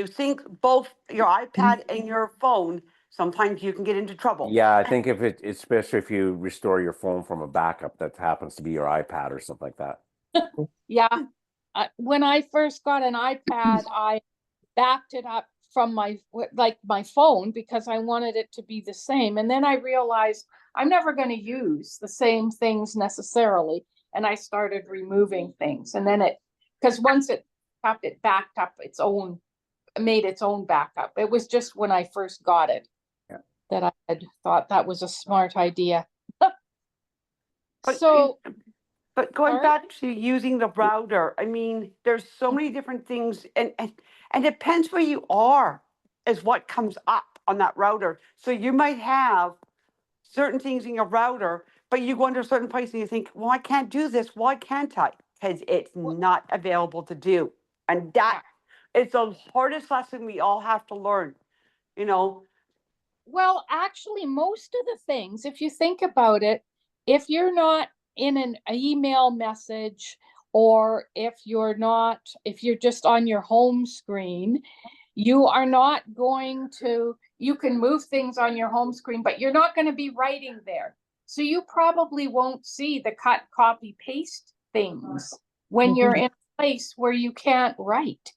S3: sync both your iPad and your phone, sometimes you can get into trouble.
S2: yeah, I think especially if you restore your phone from a backup that happens to be your iPad or something like that.
S1: yeah, when I first got an iPad, I backed it up from my phone because I wanted it to be the same. And then I realized I'm never going to use the same things necessarily. And I started removing things. And then because once it backed up made its own backup. It was just when I first got it that I had thought that was a smart idea.
S3: But going
S1: Sorry?
S3: back to using the router, I mean, there's so many different things, and depends where you are is what comes up on that router. So you might have certain things in your router, but you go into a certain place and you think, well, I can't do this. Why can't I? Because it's not available to do. And that is the hardest lesson we all have to learn,
S1: Well, actually, most of the things, if you think about it, if you're not in an email message, or if you're just on your home screen, you are not going to, you can move things on your home screen, but you're not going to be writing there. So you probably won't see the cut, copy, paste things when you're in a place where you can't write.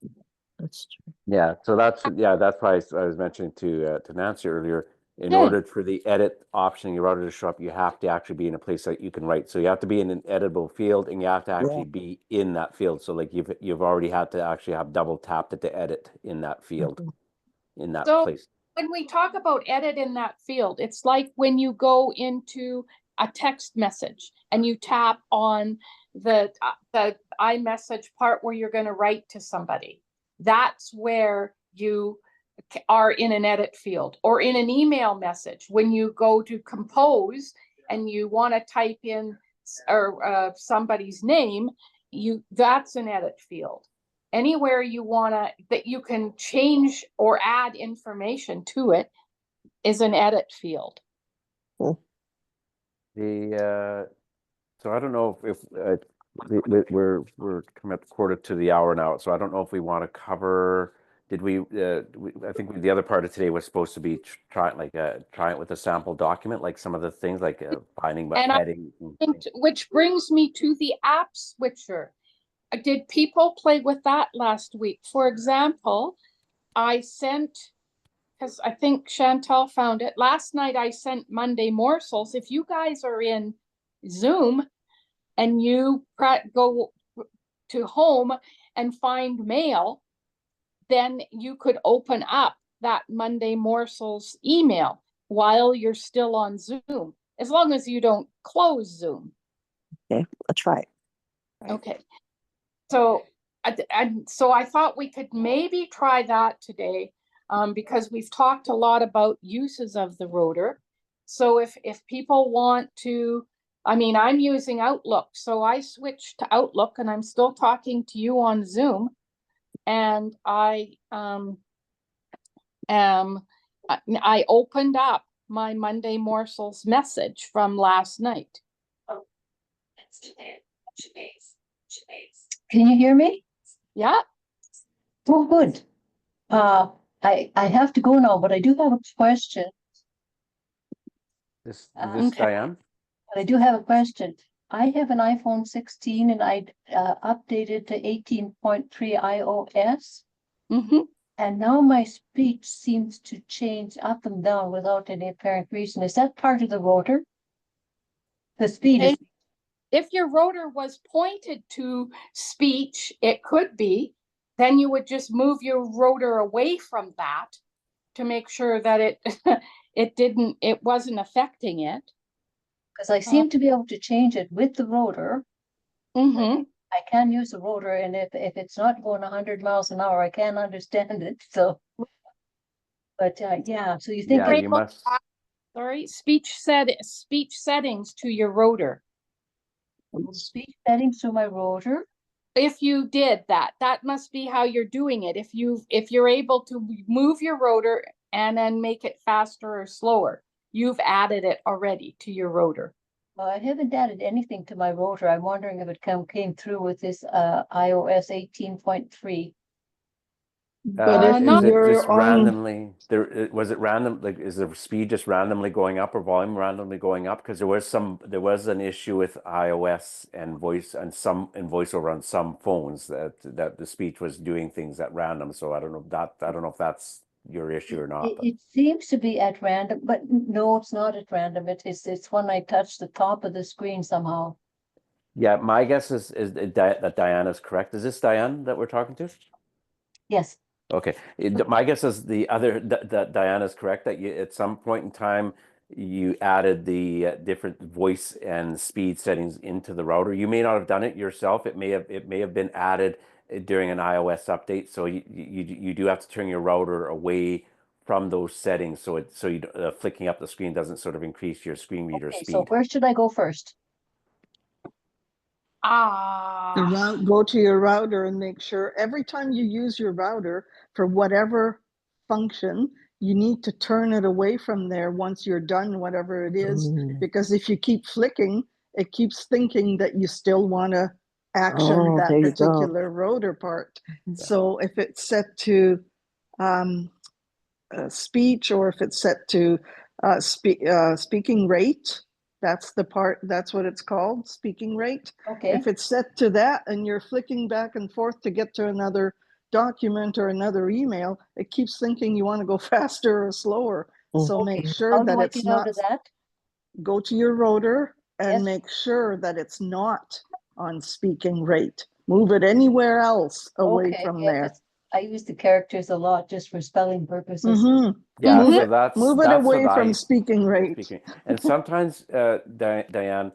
S5: That's true.
S2: Yeah, so that's why I was mentioning to Nancy earlier. In order for the edit option in your router to show up, you have to actually be in a place that you can write. So you have to be in an editable field, and you have to actually be in that field. So like you've already had to actually have double tapped it to edit in that field, in that place.
S1: When we talk about edit in that field, it's like when you go into a text message and you tap on the iMessage part where you're going to write to somebody. That's where you are in an edit field. Or in an email message, when you go to compose and you want to type in somebody's name, that's an edit field. Anywhere you want that you can change or add information to it is an edit field.
S2: So I don't know if we're coming up quarter to the hour now, so I don't know if we want to cover. Did we? I think the other part of today was supposed to be try it with a sample document, like some of the things like finding heading.
S1: Which brings me to the app switcher. Did people play with that last week? For example, I sent, because I think Chantal found it last night, I sent Monday morsels. If you guys are in Zoom and you go to home and find mail, then you could open up that Monday Morsels email while you're still on Zoom, as long as you don't close Zoom.
S5: Okay, I'll try it.
S1: Okay. So, so I thought we could maybe try that today, because we've talked a lot about uses of the rotor. So if people want to, I mean, I'm using Outlook, so I switched to Outlook and I'm still talking to you on Zoom. And I opened up my Monday Morsels message from last night.
S10: Can you hear me?
S1: Yeah.
S10: Oh, good. I have to go now, but I do have a question.
S2: This
S1: Okay.
S2: Diane?
S10: But I do have a question. I have an iPhone 16 and I updated to 18.3 iOS.
S1: Mm-hmm.
S10: And now my speech seems to change up and down without any apparent reason. Is that part of the rotor? The speed is.
S1: If your rotor was pointed to speech, it could be. Then you would just move your rotor away from that to make sure that it wasn't affecting it.
S10: Because I seem to be able to change it with the rotor.
S1: Mm-hmm.
S10: I can use the rotor, and if it's not going 100 miles an hour, I can't understand it. So, but yeah. So you think?
S2: Yeah, you must.
S1: Sorry, speech settings to your rotor.
S10: Speech settings to my rotor.
S1: If you did that must be how you're doing it. If you're able to move your rotor and then make it faster or slower, you've added it already to your rotor.
S10: Well, I haven't added anything to my rotor. I'm wondering if it came through with this iOS 18.3.
S7: But if
S2: Is it
S7: you're
S2: just
S7: on,
S2: randomly there? Was it random? Like, is the speed just randomly going up or volume randomly going up? Because there was an issue with iOS and VoiceOver on some phones that the speech was doing things at random. So I don't know if that's your issue or not.
S10: It seems to be at random, but no, it's not at random. It's when I touch the top of the screen somehow.
S2: Yeah, my guess is that Diana's correct. Is this Diane that we're talking to?
S10: Yes.
S2: Okay. My guess is that Diana's correct, that you at some point in time you added the different voice and speed settings into the router. You may not have done it yourself. It may have been added during an iOS update. So you do have to turn your router away from those settings, so flicking up the screen doesn't sort of increase your screen reader speed.
S10: So where should I go first?
S7: go to your router and make sure every time you use your router for whatever function, you need to turn it away from there once you're done, whatever it is. Because if you keep flicking, it keeps thinking that you still want to action that particular rotor part. So if it's set to speech, or if it's set to speaking rate, that's what it's called, speaking rate.
S10: Okay.
S7: If it's set to that and you're flicking back and forth to get to another document or another email, it keeps thinking you want to go faster or slower. So make sure that it's not. Go to your rotor and make sure that it's not on speaking rate. Move it anywhere else away from there.
S10: I use the characters a lot just for spelling purposes.
S2: Yeah,
S7: move
S2: so
S7: it away from speaking rate.
S2: And sometimes, Diane,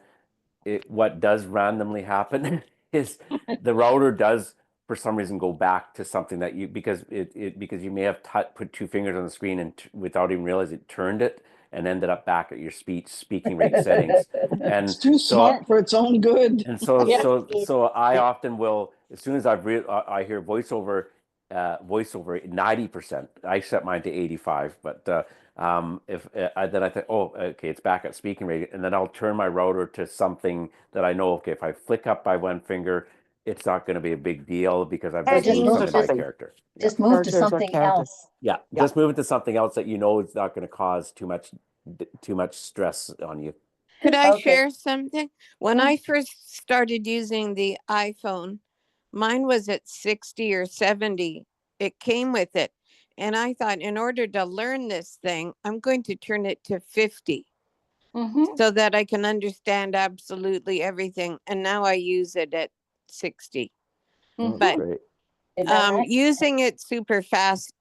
S2: what does randomly happen is the router does for some reason go back to something that because you may have put two fingers on the screen and without even realize it turned it and ended up back at your speaking rate settings. And
S7: it's too smart for its own good.
S2: And so I often will, as soon as I hear voiceover 90%, I set mine to 85, but then I think, oh, okay, it's back at speaking rate, and then I'll turn my router to something that I know, okay, if I flick up by one finger, it's not going to be a big deal because I've just moved something by character.
S10: Just move to something else.
S2: Yeah, just move it to something else that you know is not going to cause too much stress on you.
S6: Could I share something? When I first started using the iPhone, mine was at 60 or 70. It came with it. And I thought, in order to learn this thing, I'm going to turn it to 50 so that I can understand absolutely everything. And now I use it at 60. But
S2: great.
S10: Is that right?
S6: Using it super fast,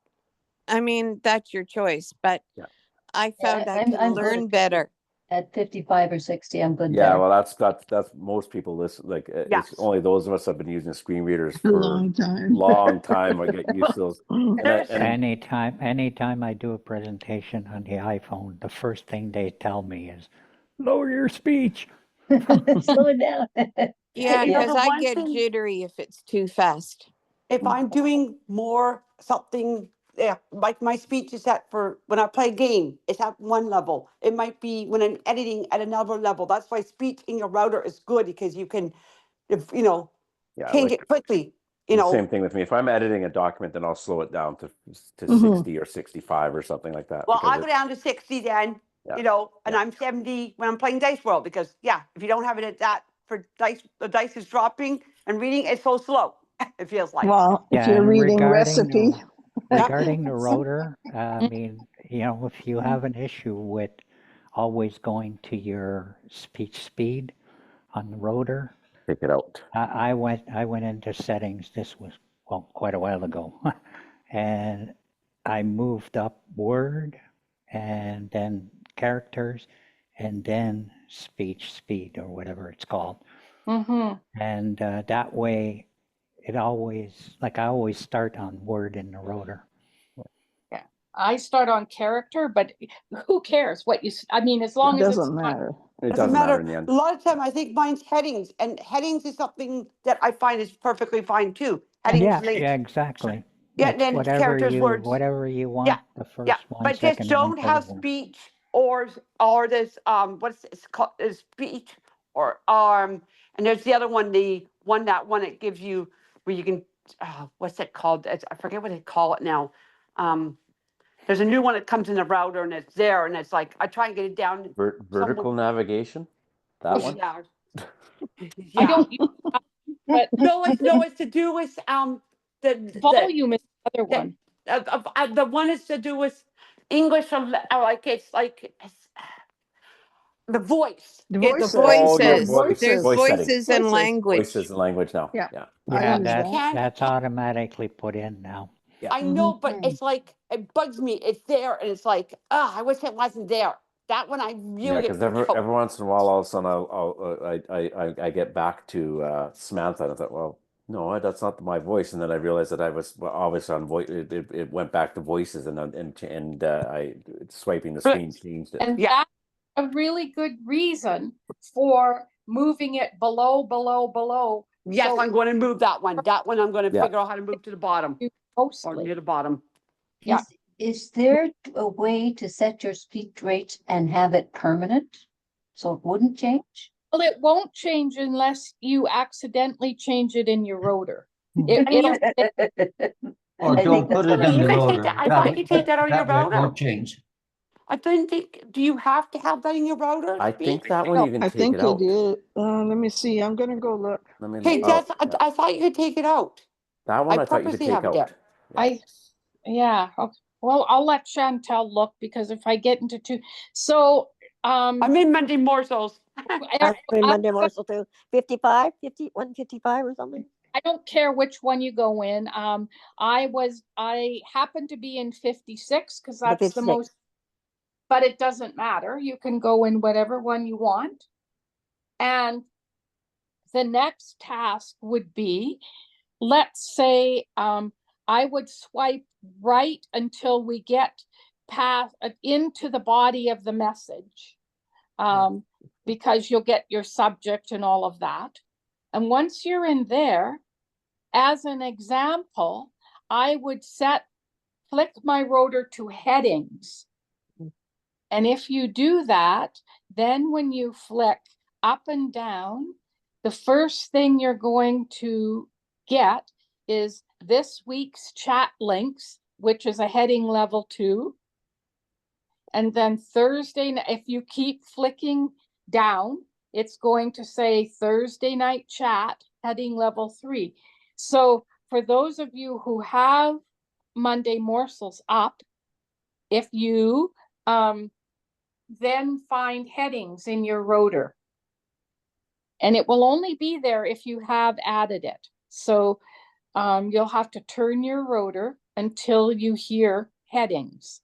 S6: I mean, that's your choice, but
S2: Yeah.
S6: I found I
S10: I'm
S6: can
S10: good
S6: learn
S10: at
S6: better.
S10: At 55 or 60, I'm good
S2: Yeah,
S10: there.
S2: well, that's most people listen. Like,
S3: Yes.
S2: it's only those of us that have been using screen readers
S7: A
S2: for
S7: long time.
S2: long time. I get used to those. And
S9: Anytime I do a presentation on the iPhone, the first thing they tell me is, lower your speech.
S10: Slow it down.
S6: Yeah,
S3: You know,
S6: because
S3: the
S6: I
S3: one
S6: get
S3: thing,
S6: jittery if it's too fast.
S3: if I'm doing more something, yeah, like my speech is set for when I play a game, it's at one level. It might be when I'm editing at another level. That's why speech in your router is good because you can, if you know,
S2: yeah,
S3: change
S2: like
S3: it quickly. You
S2: the
S3: know,
S2: same thing with me. If I'm editing a document, then I'll slow it down to
S7: Mhm.
S2: 60 or 65 or something like that.
S3: well,
S2: Because
S3: I go down to 60 then,
S2: Yeah,
S3: you know, and
S2: yeah.
S3: I'm 70 when I'm playing Dice World because, yeah, if you don't have it at that for dice, the dice is dropping and reading, it's so slow. It feels like.
S7: Well, if
S9: Yeah,
S7: you're
S9: and
S7: reading recipe,
S9: regarding the rotor, I mean, if you have an issue with always going to your speech speed on the rotor,
S2: Take it out.
S9: I went into settings. This was, well, quite a while ago, and I moved up word and then characters and then speech speed or whatever it's called.
S1: Mm-hmm.
S9: And that way it always, like, I always start on word in the rotor.
S1: Yeah, I start on character, but who cares what I mean, as long
S7: it
S1: as it's
S7: doesn't
S1: not.
S7: matter.
S2: It
S3: Doesn't
S2: doesn't matter
S3: matter.
S2: in the end.
S3: A lot of time, I think mine's headings, and headings is something that I find is perfectly fine too. Headings,
S9: Yeah,
S3: links.
S9: yeah, exactly.
S3: Yeah,
S9: It's
S3: then characters, words.
S9: whatever you
S3: Yeah,
S9: want, the
S3: yeah,
S9: first one,
S3: but just
S9: second one,
S3: don't have
S9: third one.
S3: speech or this what's it's called is speech or and there's the other one, the one it gives you where you can what's it called? I forget what they call it now. There's a new one that comes in the router and it's there and it's like I try and get it down.
S2: Vertical navigation, that one.
S3: Yeah.
S1: I
S3: Yeah.
S1: don't use that, but
S3: No, it's to do with the
S1: volume is the other one.
S3: the one is to do with English like it's the voice.
S7: The
S3: It's
S7: voices.
S2: Oh, your
S6: Voices.
S7: Voices.
S6: There's
S2: voice settings.
S6: voices and
S7: Voices.
S6: language.
S2: Voices and language now.
S7: Yeah.
S2: Yeah.
S7: I
S9: Yeah,
S7: use that.
S9: that's automatically put in now.
S2: Yeah.
S3: I know, but it's like it bugs me. It's there, and it's like, I wish it wasn't there. That one I
S2: Yeah,
S3: really
S2: because every once in a while, all of a sudden, I get back to Samantha, and I thought, well, no, that's not my voice, and then I realized that I was obviously on voice. It went back to voices, and I swiping the screen changed it.
S1: And
S3: Yeah.
S1: that's a really good reason for moving it below.
S3: Yes,
S1: So
S3: I'm going to move that one. That one I'm going to
S2: Yeah.
S3: figure out how to move to the bottom
S1: you
S3: or
S1: mostly.
S3: near the bottom.
S1: Yeah.
S10: Is there a way to set your speech rate and have it permanent? So it wouldn't change?
S1: Well, it won't change unless you accidentally change it in your rotor.
S3: And
S1: It'll
S4: Or
S10: I
S4: don't
S10: think that's
S4: put it
S10: what
S4: in
S3: you
S4: the
S3: can take
S4: rotor.
S3: that. I thought you take that out of your
S4: That way it
S3: router.
S4: won't change.
S3: I didn't think. Do you have to have that in your router?
S2: I
S3: speech?
S2: think that one
S1: No,
S2: you can
S7: I
S2: take
S7: think
S2: it
S7: you
S2: out.
S7: did. Let me see. I'm going to go look.
S2: Let me.
S3: Hey,
S2: Oh,
S3: that's.
S2: yeah.
S3: I thought you could take it out.
S2: That one
S3: I
S2: I thought you could
S3: purposely
S2: take
S3: have it
S2: out.
S3: there.
S2: Yeah.
S1: well, I'll let Chantel look because if I get into so
S3: I'm in Monday morsels.
S5: I'm in Monday morsel too. 55, 50, 155 or something.
S1: I don't care which one you go in. I happen to be in 56 because that's the
S5: 56.
S1: most, but it doesn't matter. You can go in whatever one you want. And the next task would be, let's say, I would swipe right until we get past into the body of the message, because you'll get your subject and all of that. And once you're in there, as an example, I would flick my rotor to headings. And if you do that, then when you flick up and down, the first thing you're going to get is this week's chat links, which is a heading level 2. And then Thursday, if you keep flicking down, it's going to say Thursday night chat, heading level 3. So for those of you who have Monday morsels up, if you then find headings in your rotor, and it will only be there if you have added it. So you'll have to turn your rotor until you hear headings.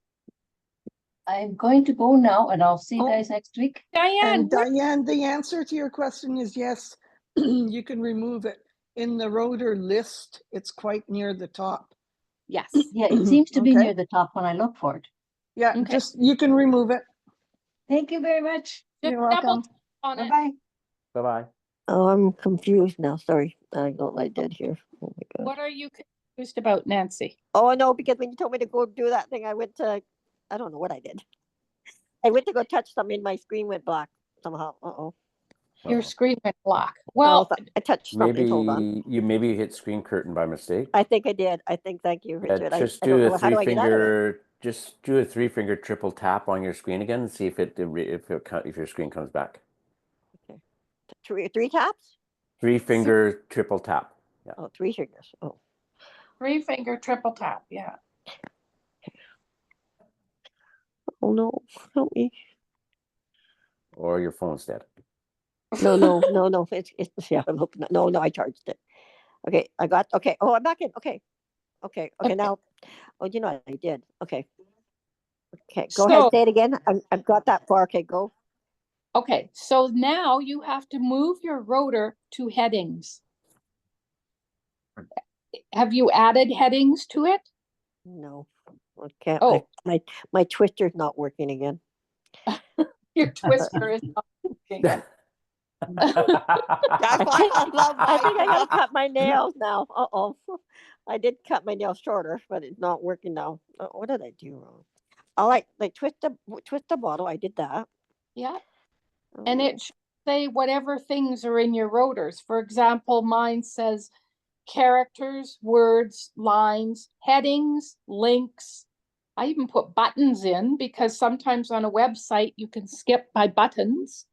S10: I'm going to go now and I'll see you
S7: Oh.
S10: guys next week.
S1: Diane,
S7: And Diane, the answer to your question is yes, you can remove it. In the rotor list, it's quite near the top.
S1: yes.
S10: Yeah, it seems to be
S7: Okay.
S10: near the top when I look for it.
S7: Yeah,
S1: Okay.
S7: just, you can remove it.
S10: Thank you very much.
S1: Just
S7: You're
S1: double
S7: welcome.
S1: tap on it.
S10: Bye-bye.
S2: Bye-bye.
S5: Oh, I'm confused now. Sorry. I know what I did here. Oh my God.
S1: What are you confused about, Nancy?
S5: Oh, I know, because when you told me to go do that thing, I went to, I don't know what I did. I went to go touch something and my screen went black somehow. Uh-oh.
S1: Your
S2: Uh-oh.
S1: screen went black.
S5: Oh,
S1: Well,
S5: I touched something. Hold on.
S2: Maybe you hit screen curtain by mistake.
S5: I think I did. I think, thank you,
S2: Yeah,
S5: Richard.
S2: just
S5: I don't
S2: do a
S5: know. How do I get out of it?
S2: just do a 3-finger triple tap on your screen again and see if your screen comes back.
S5: Okay. Three taps?
S2: 3-finger triple tap. Yeah.
S5: Oh, 3 fingers. Oh.
S1: 3-finger triple tap. Yeah.
S5: Oh no. Help me.
S2: Or your phone's dead.
S5: No. It's yeah, I'm hoping no, I charged it. Okay, okay. Oh, I'm back in. Okay. Now. Oh, you know what I did. Okay. Go ahead, say it again. I've got that far. Okay, go.
S1: Okay, so now you have to move your rotor to headings. Have you added headings to it?
S5: No. Okay.
S1: Oh.
S5: My twister's not working again.
S1: Your twister is not working.
S3: That's why I love
S5: I think I gotta cut my nails now. Uh-oh. I did cut my nails shorter, but it's not working now. What did I do wrong? I like twist the bottle. I did that.
S1: Yeah. And it should say whatever things are in your rotors. For example, mine says characters, words, lines, headings, links. I even put buttons in because sometimes on a website you can skip by buttons.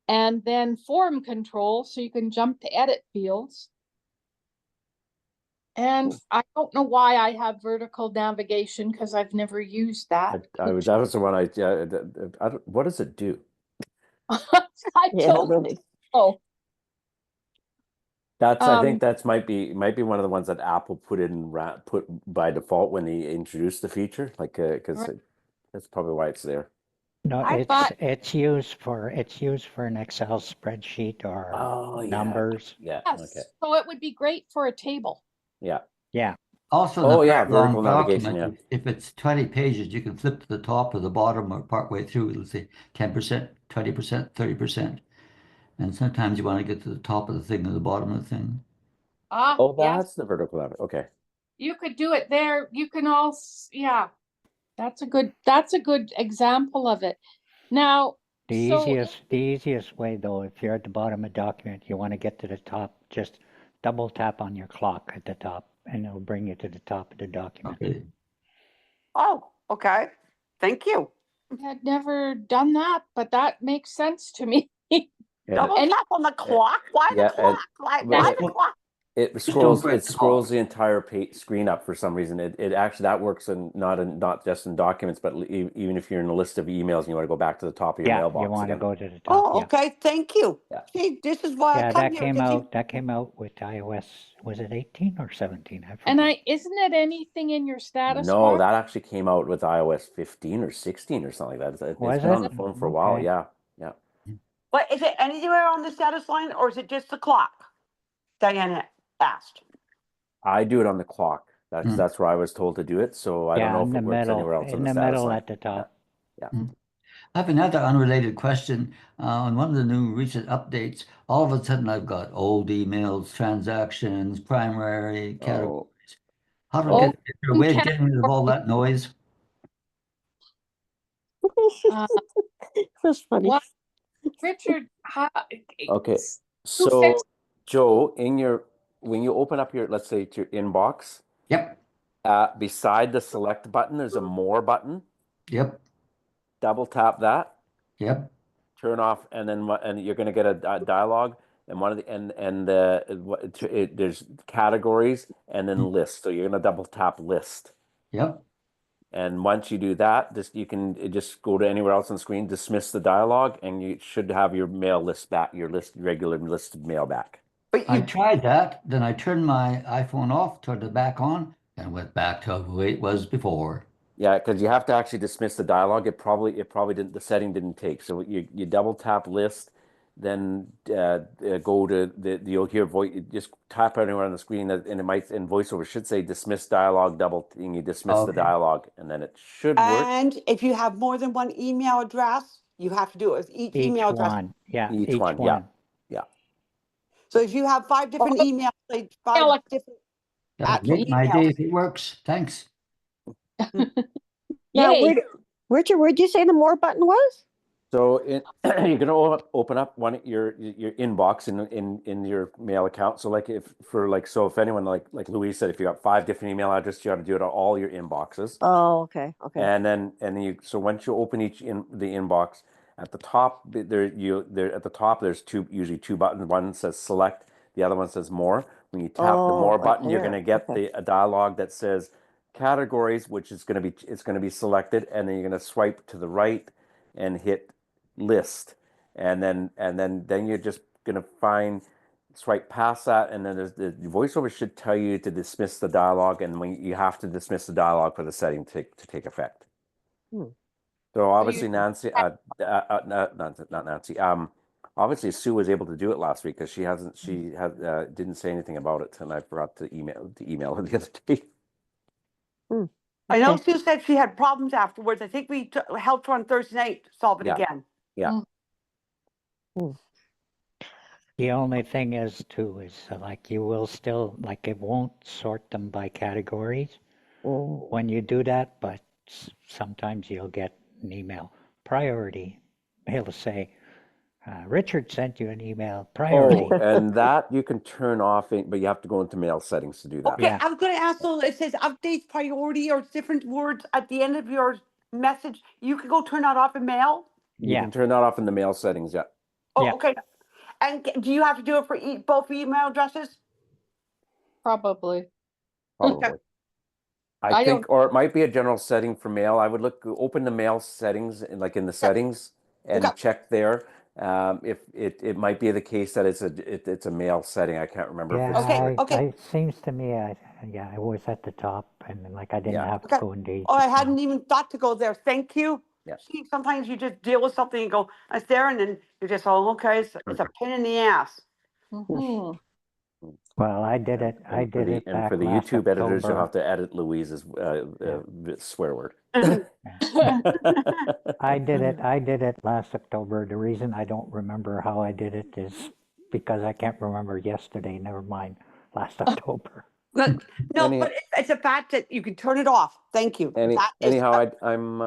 S1: And then form control, so you can jump to edit fields. And I don't know why I have vertical navigation because I've never used that.
S2: That was the one I don't, what does it do?
S1: I don't
S5: really.
S1: know.
S2: I think that's might be one of the ones that Apple put by default when they introduced the feature, like because
S1: Right.
S2: that's probably why it's there.
S9: No, it's used for an Excel spreadsheet or numbers.
S2: Yeah.
S1: Yes.
S2: Okay.
S1: So it would be great for a table.
S2: Yeah.
S9: Yeah.
S4: Also,
S2: Oh,
S4: in a
S2: yeah,
S4: very long
S2: vertical navigation,
S4: document, if it's 20 pages, you can flip to the top or the bottom or partway through. It'll say 10%, 20%, 30%. And sometimes you want to get to the top of the thing or the bottom of the thing.
S2: Oh,
S1: Yes.
S2: that's the vertical navigation. Okay.
S1: You could do it there. You can also, yeah. That's a good example of it. Now,
S9: The easiest way though, if you're at the bottom of a document, you want to get to the top, just double tap on your clock at the top and it'll bring you to the top of the document.
S4: Okay.
S3: Oh, okay. Thank you.
S1: I had never done that, but that makes sense to me.
S3: Double tap on the clock? Why the clock? Why the clock?
S2: It scrolls the entire screen up for some reason. It actually, that works not just in documents, but even if you're in a list of emails and you want to go back to the top of your mailbox.
S9: You want
S2: again.
S9: to go to the top.
S3: Oh, okay. Thank you.
S2: Yeah.
S3: See, this is why I come
S9: that
S3: here.
S9: came out with iOS. Was it 18 or 17? I forget.
S1: And isn't it anything in your status
S2: No,
S1: bar?
S2: that actually came out with iOS 15 or 16 or something like that. It's been on the phone for a while. Yeah.
S3: But is it anywhere on the status line or is it just the clock? Diana asked.
S2: I do it on the clock. That's where I was told to do it. So I don't know if it works anywhere else
S9: in the middle at the top.
S2: Yeah.
S4: I have another unrelated question. On one of the new recent updates, all of a sudden I've got old emails, transactions, primary categories. How do I get a way of getting rid of all that noise?
S5: That's funny.
S1: What? Richard,
S2: okay. So Joe, when you open up let's say to your inbox.
S4: Yep.
S2: Beside the select button, there's a more button.
S4: Yep.
S2: Double tap that.
S4: Yep.
S2: Turn off, and you're going to get a dialogue, and there's categories and then list. So you're going to double tap list.
S4: Yep.
S2: And once you do that, you can just go to anywhere else on the screen, dismiss the dialogue, and you should have your mail list back, your regular listed mail back.
S3: But
S4: I
S3: you,
S4: tried that, then I turned my iPhone off, turned it back on, and went back to the way it was before.
S2: Yeah, because you have to actually dismiss the dialog. It probably didn't, the setting didn't take. So you double tap list, then go to you'll hear voice. Just tap anywhere on the screen, and it might, in VoiceOver should say dismiss dialog. Double thing, you dismiss the
S4: Okay.
S2: dialog, and then it should work.
S3: and if you have more than one email address, you have to do it with each
S9: Each
S3: email address.
S9: one, yeah,
S2: Each
S9: each
S2: one, yeah.
S9: one.
S2: Yeah.
S3: So if you have 5 different emails, like 5
S1: Alex.
S3: different
S4: That'll
S3: actual
S4: make my
S3: emails.
S4: day if it works. Thanks.
S5: Now,
S1: Yay.
S5: Richard, where'd you say the more button was?
S2: So you're gonna open up one your inbox in your mail account. So like if anyone like Louise said, if you got 5 different email addresses, you got to do it on all your inboxes.
S5: Oh, okay.
S2: And then so once you open each the inbox, at the top there's usually two buttons. One says select, the other one says more. When you tap the more
S5: right
S2: button, you're
S5: there.
S2: gonna get
S5: Okay.
S2: a dialog that says categories, which is gonna be selected, and then you're gonna swipe to the right and hit list, and then you're just gonna swipe past that, and then there's the VoiceOver should tell you to dismiss the dialog, and when you have to dismiss the dialog for the setting to take effect.
S5: Hmm.
S2: So obviously Nancy, not Nancy. Obviously Sue was able to do it last week because she didn't say anything about it, and I forgot to email her the other day.
S3: I know
S5: Okay.
S3: Sue said she had problems afterwards. I think we helped her on Thursday night solve it
S2: Yeah.
S3: again.
S2: Yeah.
S9: The only thing is too, is like you will still, like it won't sort them by categories when you do that, but sometimes you'll get an email priority. It'll say, Richard sent you an email priority.
S2: Oh, and that you can turn off, but you have to go into mail settings to do that.
S3: Okay,
S9: Yeah.
S3: I was going to ask, so it says updates priority or different words at the end of your message. You can go turn that off in mail?
S2: You
S9: Yeah.
S2: can turn that off in the mail settings, yeah.
S3: Oh,
S9: Yeah.
S3: okay. And do you have to do it for both email addresses?
S1: Probably.
S2: Probably. I think, or it might be a general setting for mail. I would open the mail settings, in the settings, and
S3: Okay.
S2: check there. If it might be the case that it's a mail setting. I can't remember if it's
S9: Yeah,
S3: Okay.
S9: it seems to me, I was at the top, and like I didn't have to
S3: Okay.
S9: go into each
S3: Oh, I
S9: account.
S3: hadn't even thought to go there. Thank you.
S2: Yeah.
S3: See, sometimes you just deal with something and go, it's there, and then you're just, oh, okay, it's a pain in the ass.
S1: Mhm.
S9: Well, I did it. I
S2: And for
S9: did
S2: the
S9: it
S2: and
S9: back
S2: for the
S9: last
S2: YouTube editors, you'll
S9: October.
S2: have to edit Louise's swear word.
S9: I did it last October. The reason I don't remember how I did it is because I can't remember yesterday. Never mind last October.
S3: But, no,
S2: Any-
S3: but it's a fact that you can turn it off. Thank you.
S2: Anyhow, I'm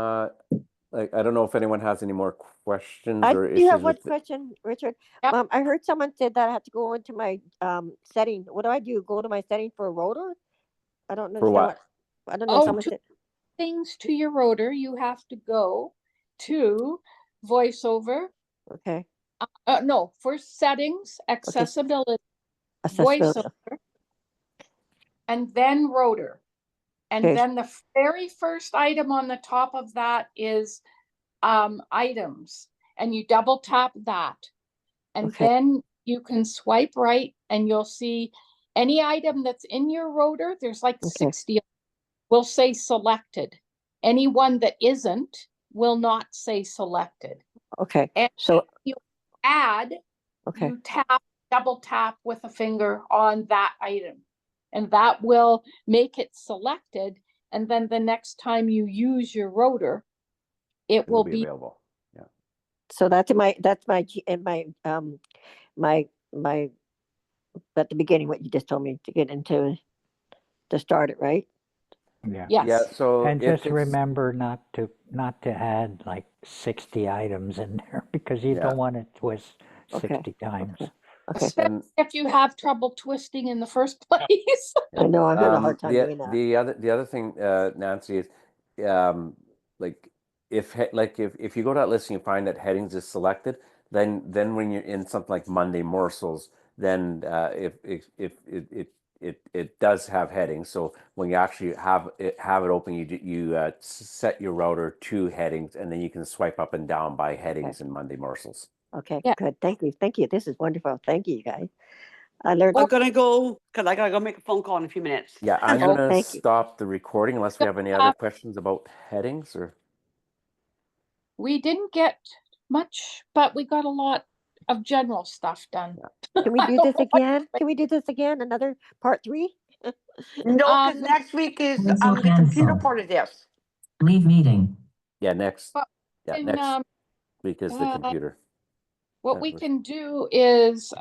S2: like, I don't know if anyone has any more questions
S5: I
S2: or
S5: do
S2: issues
S5: have one
S2: with
S5: question, Richard.
S1: Yep.
S5: I heard someone said that I have to go into my setting. What do I do? Go to my setting for a rotor? I don't understand
S2: what?
S5: I don't know.
S1: Oh,
S5: Someone
S1: to
S5: said
S1: things to your rotor, you have to go to VoiceOver.
S5: okay.
S1: No, for settings, accessibility,
S5: Accessibility.
S1: VoiceOver, and then rotor. And
S5: Okay.
S1: then the very first item on the top of that is items, and you double tap that, and
S5: Okay.
S1: then you can swipe right, and you'll see any item that's in your rotor. There's like 60 will say selected. Any one that isn't will not say selected.
S5: Okay.
S1: And
S5: So
S1: you add, you double tap with a finger on that item, and that will make it selected. And then the next time you use your rotor, it will be
S2: available. Yeah.
S5: So that's my at the beginning what you just told me to get into to start it, right?
S9: Yeah.
S1: Yes.
S2: Yeah. So
S9: And just remember not to add like 60 items in there because you don't want to twist 60 times.
S5: Okay.
S2: And
S1: if you have trouble twisting in the first place.
S5: I know I'm having a hard time doing that.
S2: The other thing, Nancy, is like if you go to that list and you find that headings is selected, then when you're in something like Monday morsels, then if it does have headings. So when you actually have it open, you set your router to headings, and then you can swipe up and down by headings in Monday morsels.
S5: Okay,
S1: Yeah.
S5: good. Thank you. This is wonderful. Thank you, guys. I learned.
S3: I'm gonna go, because I gotta go make a phone call in a few minutes.
S2: Yeah, I'm
S5: Oh,
S2: gonna
S5: thank you.
S2: stop the recording unless we have any other questions about headings or.
S1: We didn't get much, but we got a lot of general stuff done.
S5: Can we do this again? Can we do this again? Another part 3?
S3: No, because next week is the computer part of this.
S11: Leave meeting.
S2: Yeah, next.
S1: But
S2: Yeah,
S1: can,
S2: next week is the computer.
S1: What we can do is,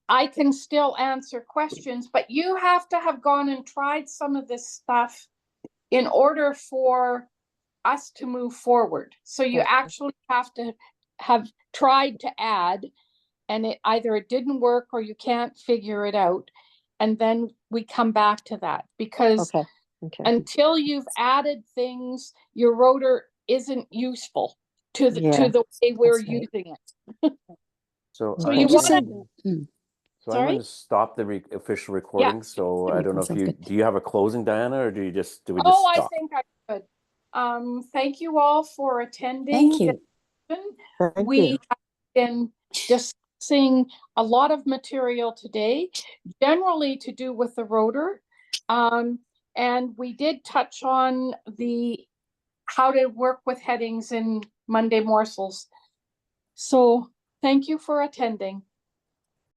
S1: I can still answer questions, but you have to have gone and tried some of this stuff in order for us to move forward. So you actually have to have tried to add, and it didn't work or you can't figure it out. And then we come back to that, because until you've added things, your rotor isn't useful to the way we're using it.
S2: So
S1: you want
S2: So I'm going to stop the official recording. So I don't know if do you have a closing, Diana, or do we just stop?
S1: I think I could. Thank you all for attending.
S8: Thank you.
S1: We have been discussing a lot of material today, generally to do with the rotor. And we did touch on how to work with headings in Monday Morsels. So thank you for attending.